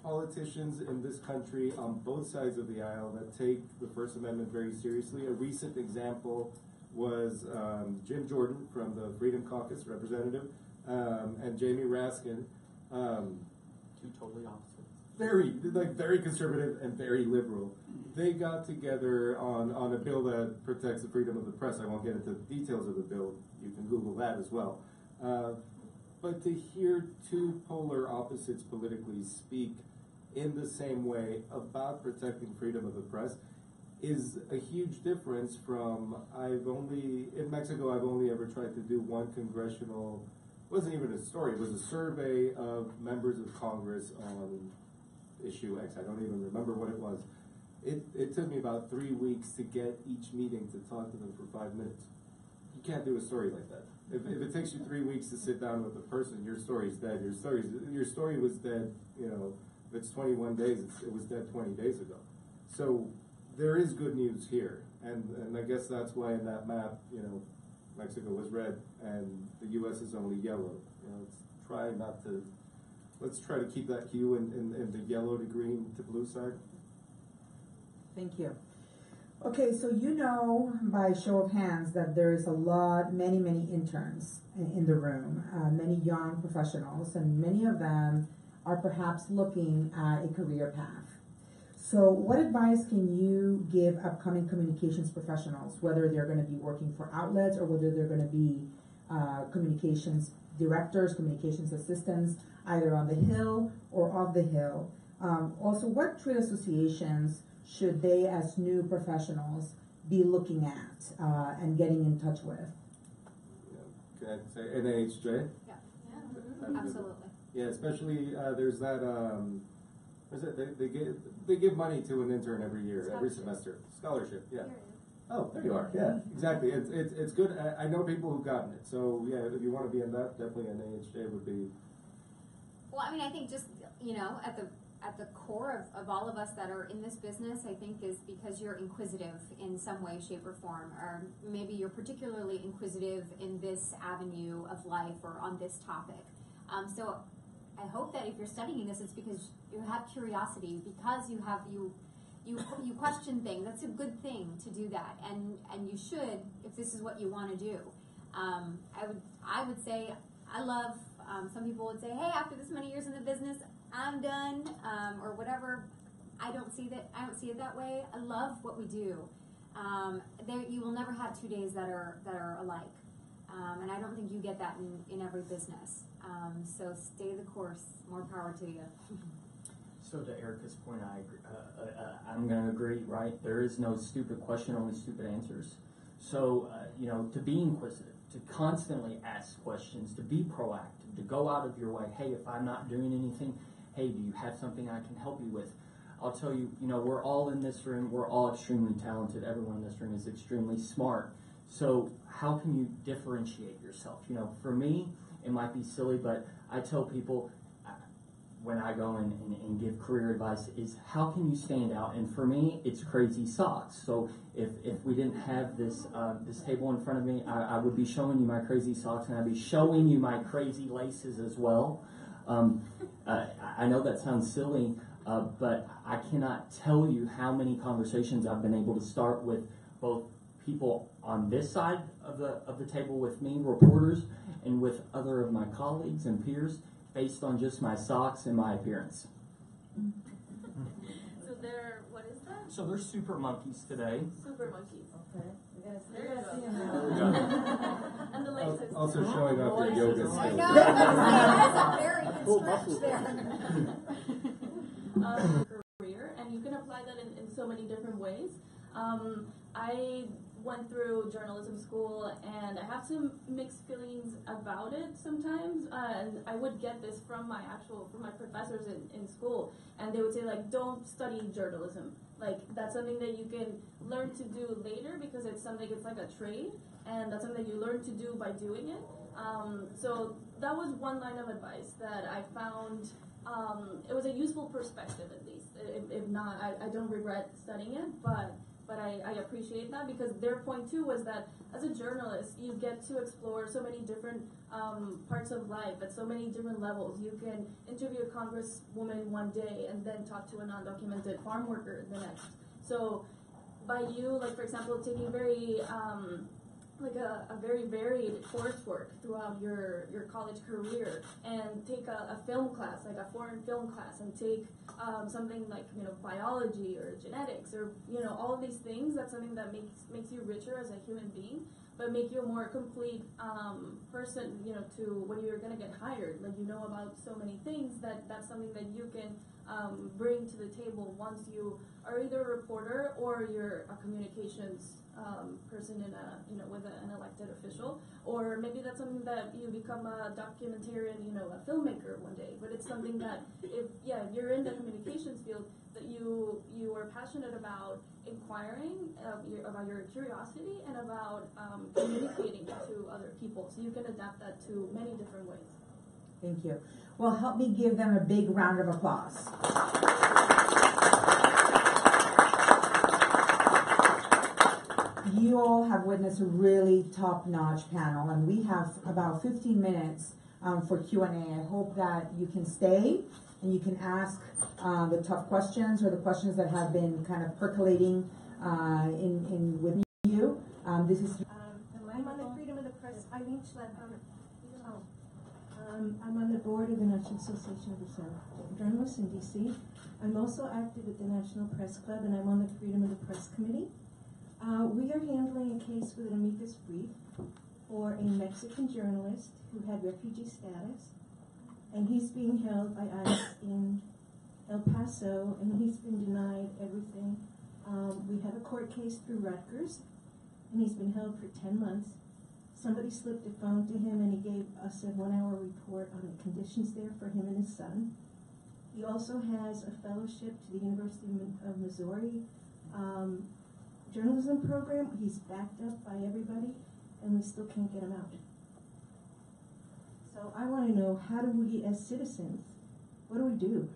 politicians in this country on both sides of the aisle that take the First Amendment very seriously. A recent example was Jim Jordan from the Freedom Caucus, representative, and Jamie Raskin. Two totally opposite. Very conservative and very liberal. They got together on a bill that protects the freedom of the press. I won't get into the details of the bill. You can Google that as well. But to hear two polar opposites politically speak in the same way about protecting freedom of the press is a huge difference from, in Mexico, I've only ever tried to do one congressional, it wasn't even a story, it was a survey of members of Congress on issue X. I don't even remember what it was. It took me about 3 weeks to get each meeting to talk to them for 5 minutes. You can't do a story like that. If it takes you 3 weeks to sit down with a person, your story's dead. Your story was dead, if it's 21 days, it was dead 20 days ago. So there is good news here, and I guess that's why in that map, Mexico was red and the U.S. is only yellow. Let's try to keep that hue in the yellow to green to blue side. Thank you. Okay, so by show of hands that there is many interns in the room, many young professionals, and many of them are perhaps looking at a career path. So what advice can you give upcoming communications professionals, whether they're going to be working for outlets or whether they're going to be communications directors, communications assistants, either on the Hill or off the Hill? Also, what trade associations should they, as new professionals, be looking at and getting in touch with? Can I say NAHJ? Yeah, absolutely. Yeah, especially there's that. They give money to an intern every year, every semester. Scholarship, yeah. Oh, there you are. Yeah, exactly. It's good. I know people who've gotten it. So yeah, if you want to be in that, definitely NAHJ would be. Well, I think just at the core of all of us that are in this business, I think is because you're inquisitive in some way, shape, or form, or maybe you're particularly inquisitive in this avenue of life or on this topic. So I hope that if you're studying this, it's because you have curiosity, because you question things. That's a good thing to do that, and you should if this is what you want to do. I would say I love. Some people would say, hey, after this many years in the business, I'm done, or whatever. I don't see it that way. I love what we do. You will never have 2 days that are alike, and I don't think you get that in every business. So stay the course. More power to you. So to Erica's point, I agree. I'm going to agree. Right? There is no stupid question, only stupid answers. So to be inquisitive, to constantly ask questions, to be proactive, to go out of your way. Hey, if I'm not doing anything, hey, do you have something I can help you with? I'll tell you, we're all in this room. We're all extremely talented. Everyone in this room is extremely smart. So how can you differentiate yourself? For me, it might be silly, but I tell people when I go and give career advice is how can you stand out? And for me, it's crazy socks. So if we didn't have this table in front of me, I would be showing you my crazy socks, and I'd be showing you my crazy laces as well. I know that sounds silly, but I cannot tell you how many conversations I've been able to start with both people on this side of the table with me, reporters, and with other of my colleagues and peers, based on just my socks and my appearance. So what is that? So they're super monkeys today. Super monkeys. Okay. There you go. There we go. And the laces. Also showing off your yoga skills. I know, that's a very good stretch there. Career, and you can apply that in so many different ways. I went through journalism school, and I have some mixed feelings about it sometimes. And I would get this from my professors in school, and they would say, like, don't study journalism. Like, that's something that you can learn to do later because it's like a trade, and that's something that you learn to do by doing it. So that was one line of advice that I found. It was a useful perspective, at least. If not, I don't regret studying it, but I appreciate that, because their point too was that as a journalist, you get to explore so many different parts of life at so many different levels. You can interview a congresswoman one day and then talk to an undocumented farm worker the next. So by you, like, for example, taking very a very varied coursework throughout your college career, and take a film class, like a foreign film class, and take something like, biology or genetics, or, all of these things. That's something that makes you richer as a human being, but make you a more complete person, to when you're going to get hired. Like, about so many things that's something that you can bring to the table once you are either a reporter or you're a communications person with an elected official, or maybe that's something that you become a documentarian, a filmmaker one day. But it's something that if you're in the communications field, that you are passionate about inquiring, about your curiosity, and about communicating to other people. So you can adapt that to many different ways. Thank you. Well, help me give them a big round of applause. You all have witnessed a really top-notch panel, and we have about 15 minutes for Q&A. I hope that you can stay and you can ask the tough questions, or the questions that have been kind of percolating in with you. This is. I'm on the Freedom of the Press. Eileen Schlepp. I'm on the board of the National Association of Journalists in D.C. I'm also active at the National Press Club, and I'm on the Freedom of the Press Committee. We are handling a case with an amicus brief for a Mexican journalist who had refugee status, and he's being held by ICE in El Paso, and he's been denied everything. We have a court case through Rutgers, and he's been held for 10 months. Somebody slipped a phone to him, and he gave us a 1-hour report on the conditions there for him and his son. He also has a fellowship to the University of Missouri journalism program. He's backed up by everybody, and we still can't get him out. So I want to know, how do we, as citizens, what do we do?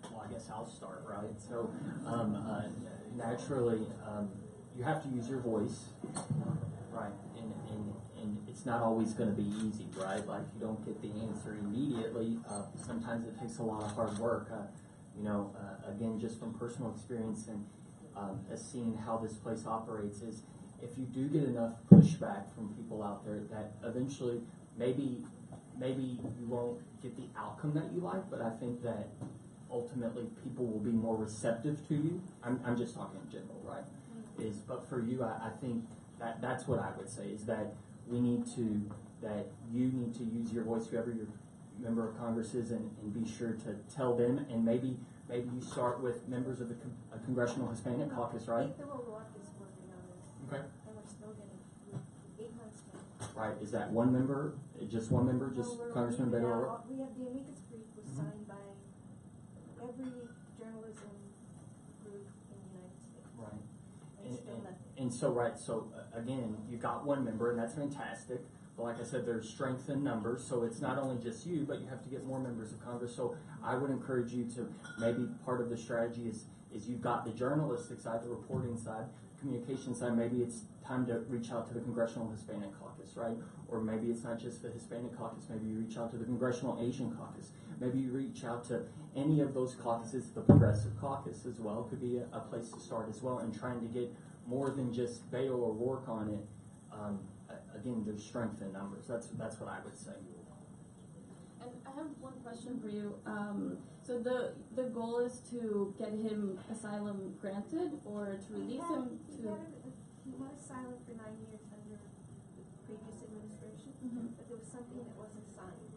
Well, I guess I'll start, right? So, naturally, you have to use your voice, right? And it's not always going to be easy, right? Like, you don't get the answer immediately. Sometimes it takes a lot of hard work. Again, just from personal experience and seeing how this place operates, is if you do get enough pushback from people out there, that eventually maybe you won't get the outcome that you like, but I think that ultimately people will be more receptive to you. I'm just talking in general, right? But for you, I think that's what I would say, is that you need to use your voice, whoever your member of Congress is, and be sure to tell them, and maybe you start with members of the Congressional Hispanic Caucus, right? Okay. And we're still getting 8 months now. Right, is that one member, just Congressman Beto O'Rourke? We have the amicus brief was signed by every journalism group in the United States. Right. And so again, you've got one member, and that's fantastic. But like I said, there's strength in numbers, so it's not only just you, but you have to get more members of Congress. So I would encourage you to, maybe part of the strategy is you've got the journalistic side, the reporting side, communication side. Maybe it's time to reach out to the Congressional Hispanic Caucus, right? Or maybe it's not just the Hispanic Caucus. Maybe you reach out to the Congressional Asian Caucus. Maybe you reach out to any of those caucuses. The Progressive Caucus as well could be a place to start as well, and trying to get more than just Beto or Rourke on it, again, there's strength in numbers. That's what I would say. And I have one question for you. So the goal is to get him asylum granted or to release him He had asylum for 9 years under the previous administration, but there was something that wasn't signed.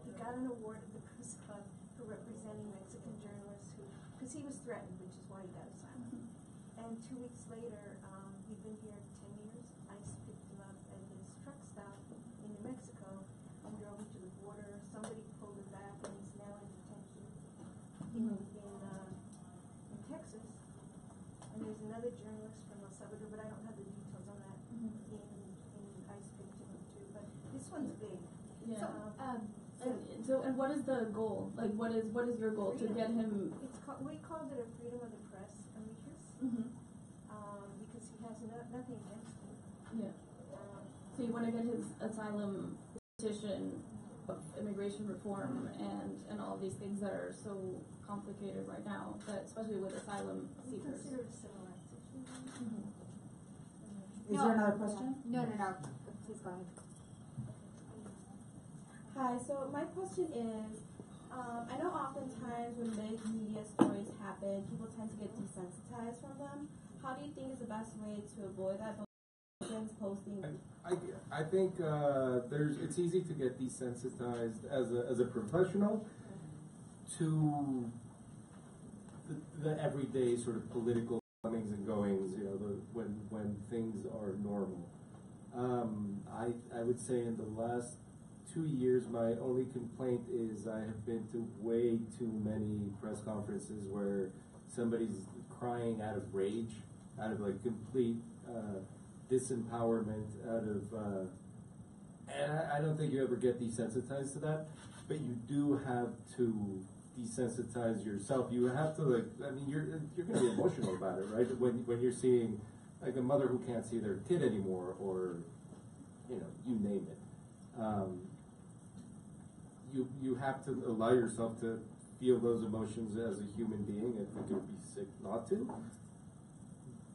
He got an award at the Press Club for representing Mexican journalists because he was threatened, which is why he got asylum. And 2 weeks later, he'd been here 10 years. ICE picked him up at his truck stop in New Mexico and drove him to the border. Somebody pulled him back, and he's now in detention in Texas. And there's another journalist from El Salvador, but I don't have the details on that. In ICE picked him up too. But this one's big. Yeah. And what is the goal? Like, what is your goal to get him? We called it a freedom of the press amicus because he has nothing against him. Yeah. So you want to get his asylum petition, immigration reform, and all of these things that are so complicated right now, but especially with asylum seekers. Consider it a civil rights issue. Is there another question? No. Please go ahead. Hi, so my question is, I know oftentimes when big media stories happen, people tend to get desensitized from them. How do you think is the best way to avoid that? Posting. I think it's easy to get desensitized as a professional to the everyday sort of political comings and goings. You know, when things are normal. I would say in the last 2 years, my only complaint is I have been to way too many press conferences where somebody's crying out of rage, out of like complete disempowerment, out of, and I don't think you ever get desensitized to that, but you do have to desensitize yourself. You have to you're going to be emotional about it, right? When you're seeing like a mother who can't see their kid anymore, or you name it. You have to allow yourself to feel those emotions as a human being. I think it would be sick not to.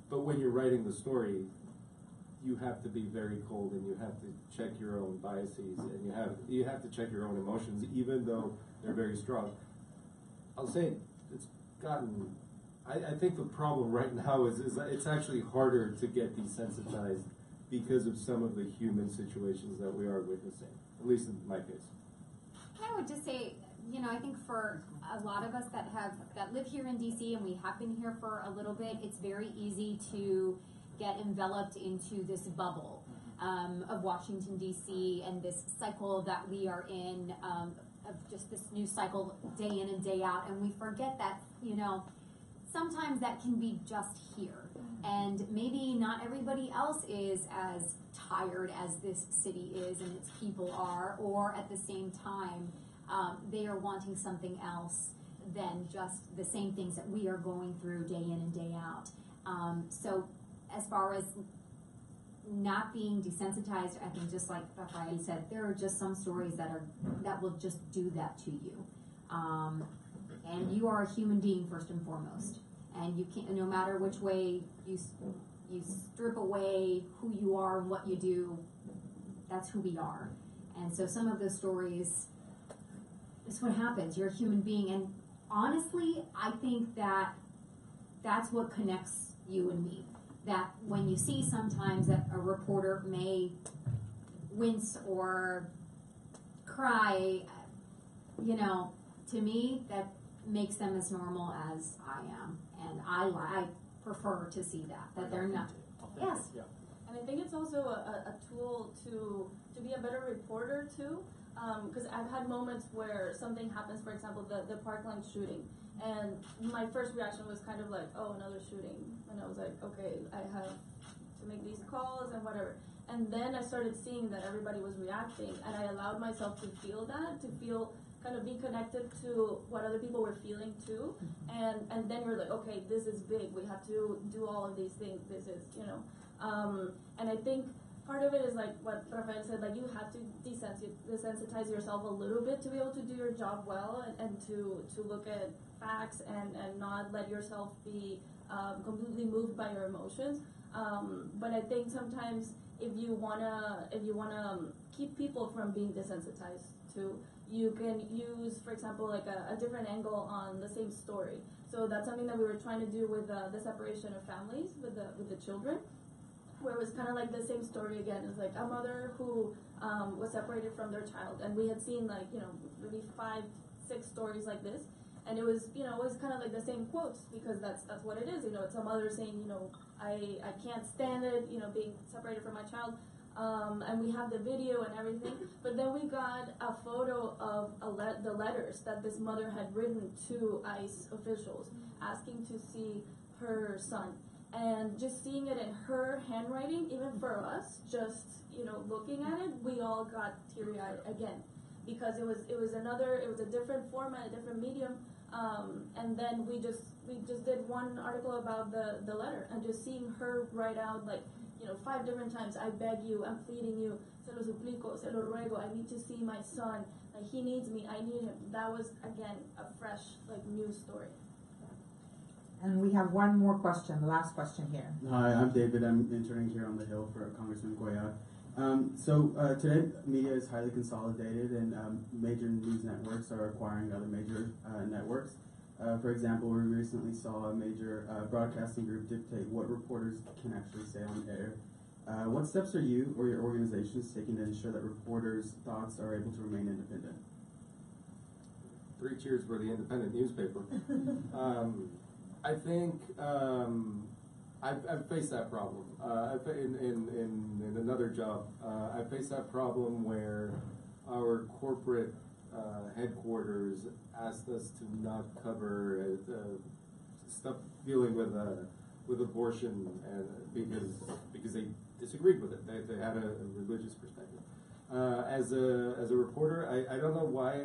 But when you're writing the story, you have to be very cold, and you have to check your own biases, and you have to check your own emotions, even though they're very strong. I'll say it's gotten. I think the problem right now is that it's actually harder to get desensitized because of some of the human situations that we are witnessing, at least in my case. I would just say, I think for a lot of us that live here in DC, and we have been here for a little bit, it's very easy to get enveloped into this bubble of Washington DC and this cycle that we are in, of just this news cycle day in and day out, and we forget that sometimes that can be just here, and maybe not everybody else is as tired as this city is and its people are, or at the same time they are wanting something else than just the same things that we are going through day in and day out. So as far as not being desensitized, I think just like Rafael said, there are just some stories that will just do that to you. And you are a human being first and foremost. And you can't, no matter which way you strip away who you are and what you do, that's who we are. And so some of those stories, it's what happens. You're a human being. And honestly, I think that that's what connects you and me. That when you see sometimes that a reporter may wince or cry, to me, that makes them as normal as I am. And I prefer to see that they're not. Yes. Yeah. And I think it's also a tool to be a better reporter too, because I've had moments where something happens, for example, the Parkland shooting, and my first reaction was kind of like, oh, another shooting, and I was like, okay, I have to make these calls and whatever. And then I started seeing that everybody was reacting, and I allowed myself to feel that, to feel kind of be connected to what other people were feeling too, and then you're like, okay, this is big, we have to do all of these things, this is, and I think part of it is like what Rafael said, like you have to desensitize yourself a little bit to be able to do your job well and to look at facts and not let yourself be completely moved by your emotions. But I think sometimes if you wanna keep people from being desensitized to, you can use, for example, like a different angle on the same story. So that's something that we were trying to do with the separation of families with the children, where it was kind of like the same story again. It's like a mother who was separated from their child, and we had seen like maybe 5-6 stories like this, and it was it was kind of like the same quotes, because that's what it is. It's a mother saying I can't stand it, being separated from my child. And we have the video and everything, but then we got a photo of the letters that this mother had written to ICE officials asking to see her son. And just seeing it in her handwriting, even for us, just looking at it, we all got teary-eyed again, because it was a different format, a different medium. And then we just did one article about the letter, and just seeing her write out 5 different times, I beg you, I'm pleading you, se lo suplico, se lo ruego, I need to see my son, like he needs me, I need him. That was again a fresh news story. And we have one more question, the last question here. Hi, I'm David. I'm interning here on the Hill for Congressman Goya. Today, media is highly consolidated, and major news networks are acquiring other major networks. For example, we recently saw a major broadcasting group dictate what reporters can actually say on air. What steps are you or your organizations taking to ensure that reporters' thoughts are able to remain independent? 3 cheers for the independent newspaper. I think I've faced that problem. In another job, I faced that problem where our corporate headquarters asked us to not cover stuff dealing with abortion, and because they disagreed with it. They had a religious perspective. As a reporter, I don't know why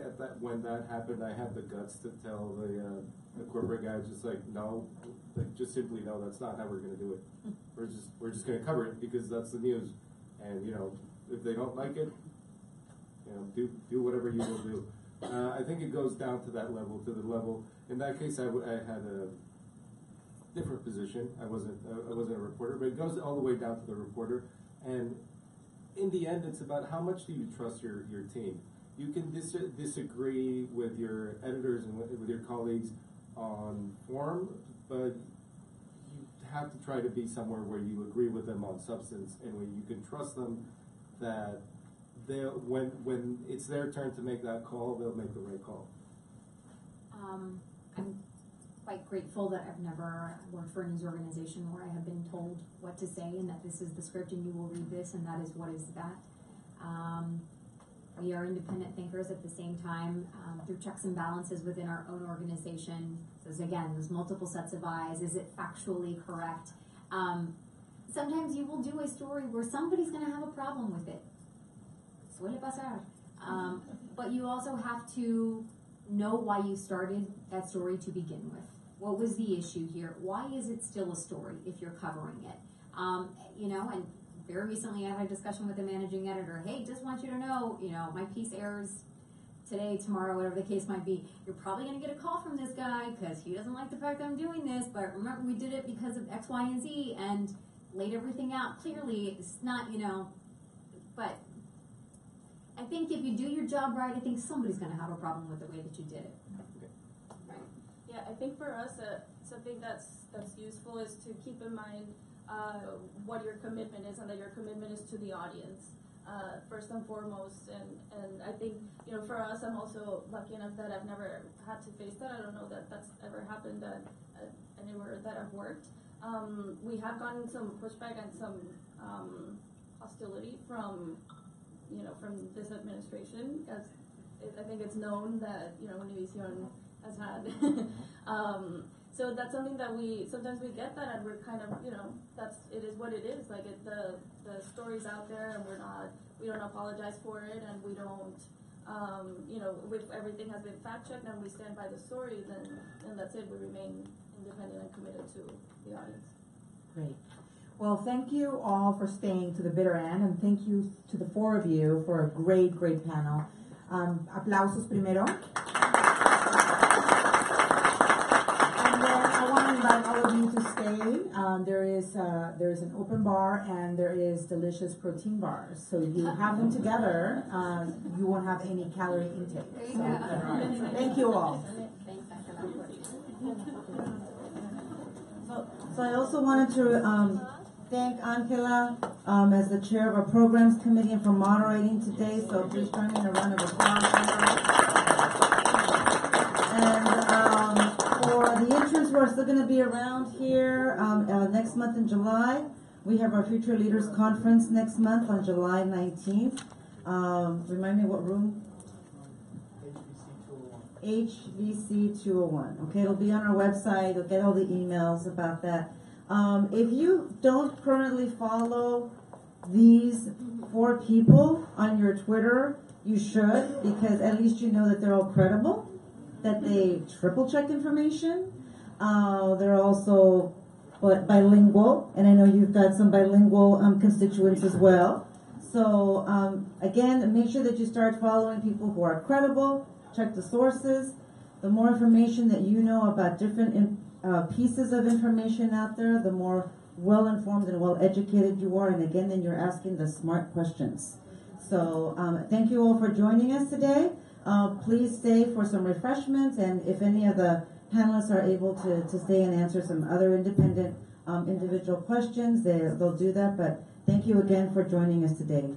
when that happened, I had the guts to tell the corporate guy just simply no, that's not how we're going to do it. We're just going to cover it because that's the news, and if they don't like it, do whatever you will do. I think it goes down to that level, In that case, I had a different position. I wasn't a reporter, but it goes all the way down to the reporter. And in the end, it's about how much do you trust your team. You can disagree with your editors and with your colleagues on form, but you have to try to be somewhere where you agree with them on substance, and where you can trust them that when it's their turn to make that call, they'll make the right call. I'm quite grateful that I've never worked for a news organization where I have been told what to say and that this is the script and you will read this and that is what is that. We are independent thinkers at the same time through checks and balances within our own organization. So again, there's multiple sets of eyes. Is it factually correct? Sometimes you will do a story where somebody's going to have a problem with it. Suele pasar. But you also have to know why you started that story to begin with. What was the issue here? Why is it still a story if you're covering it? And very recently I had a discussion with the managing editor. Hey, just want you to know, my piece airs today, tomorrow, whatever the case might be. You're probably going to get a call from this guy because he doesn't like the fact that I'm doing this, but remember we did it because of X, Y, and Z, and laid everything out clearly. It's not, but I think if you do your job right, I think somebody's going to have a problem with the way that you did it. Right. Yeah, I think for us, something that's useful is to keep in mind what your commitment is, and that your commitment is to the audience first and foremost. And I think for us, I'm also lucky enough that I've never had to face that. I don't know that that's ever happened at anywhere that I've worked. We have gotten some pushback and some hostility from this administration, as I think it's known that Univision has had. So that's something that sometimes we get that, and we're kind of it is what it is. Like the story's out there, and we don't apologize for it, and we don't if everything has been fact checked and we stand by the story, then that's it. We remain independent and committed to the audience. Great. Well, thank you all for staying to the bitter end, and thank you to the four of you for a great, great panel. Aplausos primero. And then I want to invite all of you to stay. There is an open bar and there is delicious protein bars. So if you have them together, you won't have any calorie intake. So, thank you all. So I also wanted to thank Angela as the chair of our programs committee and for moderating today. So please join me in a round of applause for her. And for the interns who are still going to be around here next month in July, we have our Future Leaders Conference next month on July 19th. Remind me what room? HVC 201. Okay, it'll be on our website. You'll get all the emails about that. If you don't currently follow these 4 people on your Twitter, you should, because at least you know that they're all credible, that they triple check information. They're also bilingual, and I know you've got some bilingual constituents as well. So again, make sure that you start following people who are credible. Check the sources. The more information that you know about different pieces of information out there, the more well-informed and well-educated you are. And again, then you're asking the smart questions. So thank you all for joining us today. Please stay for some refreshments. And if any of the panelists are able to stay and answer some other independent individual questions, they'll do that. But thank you again for joining us today.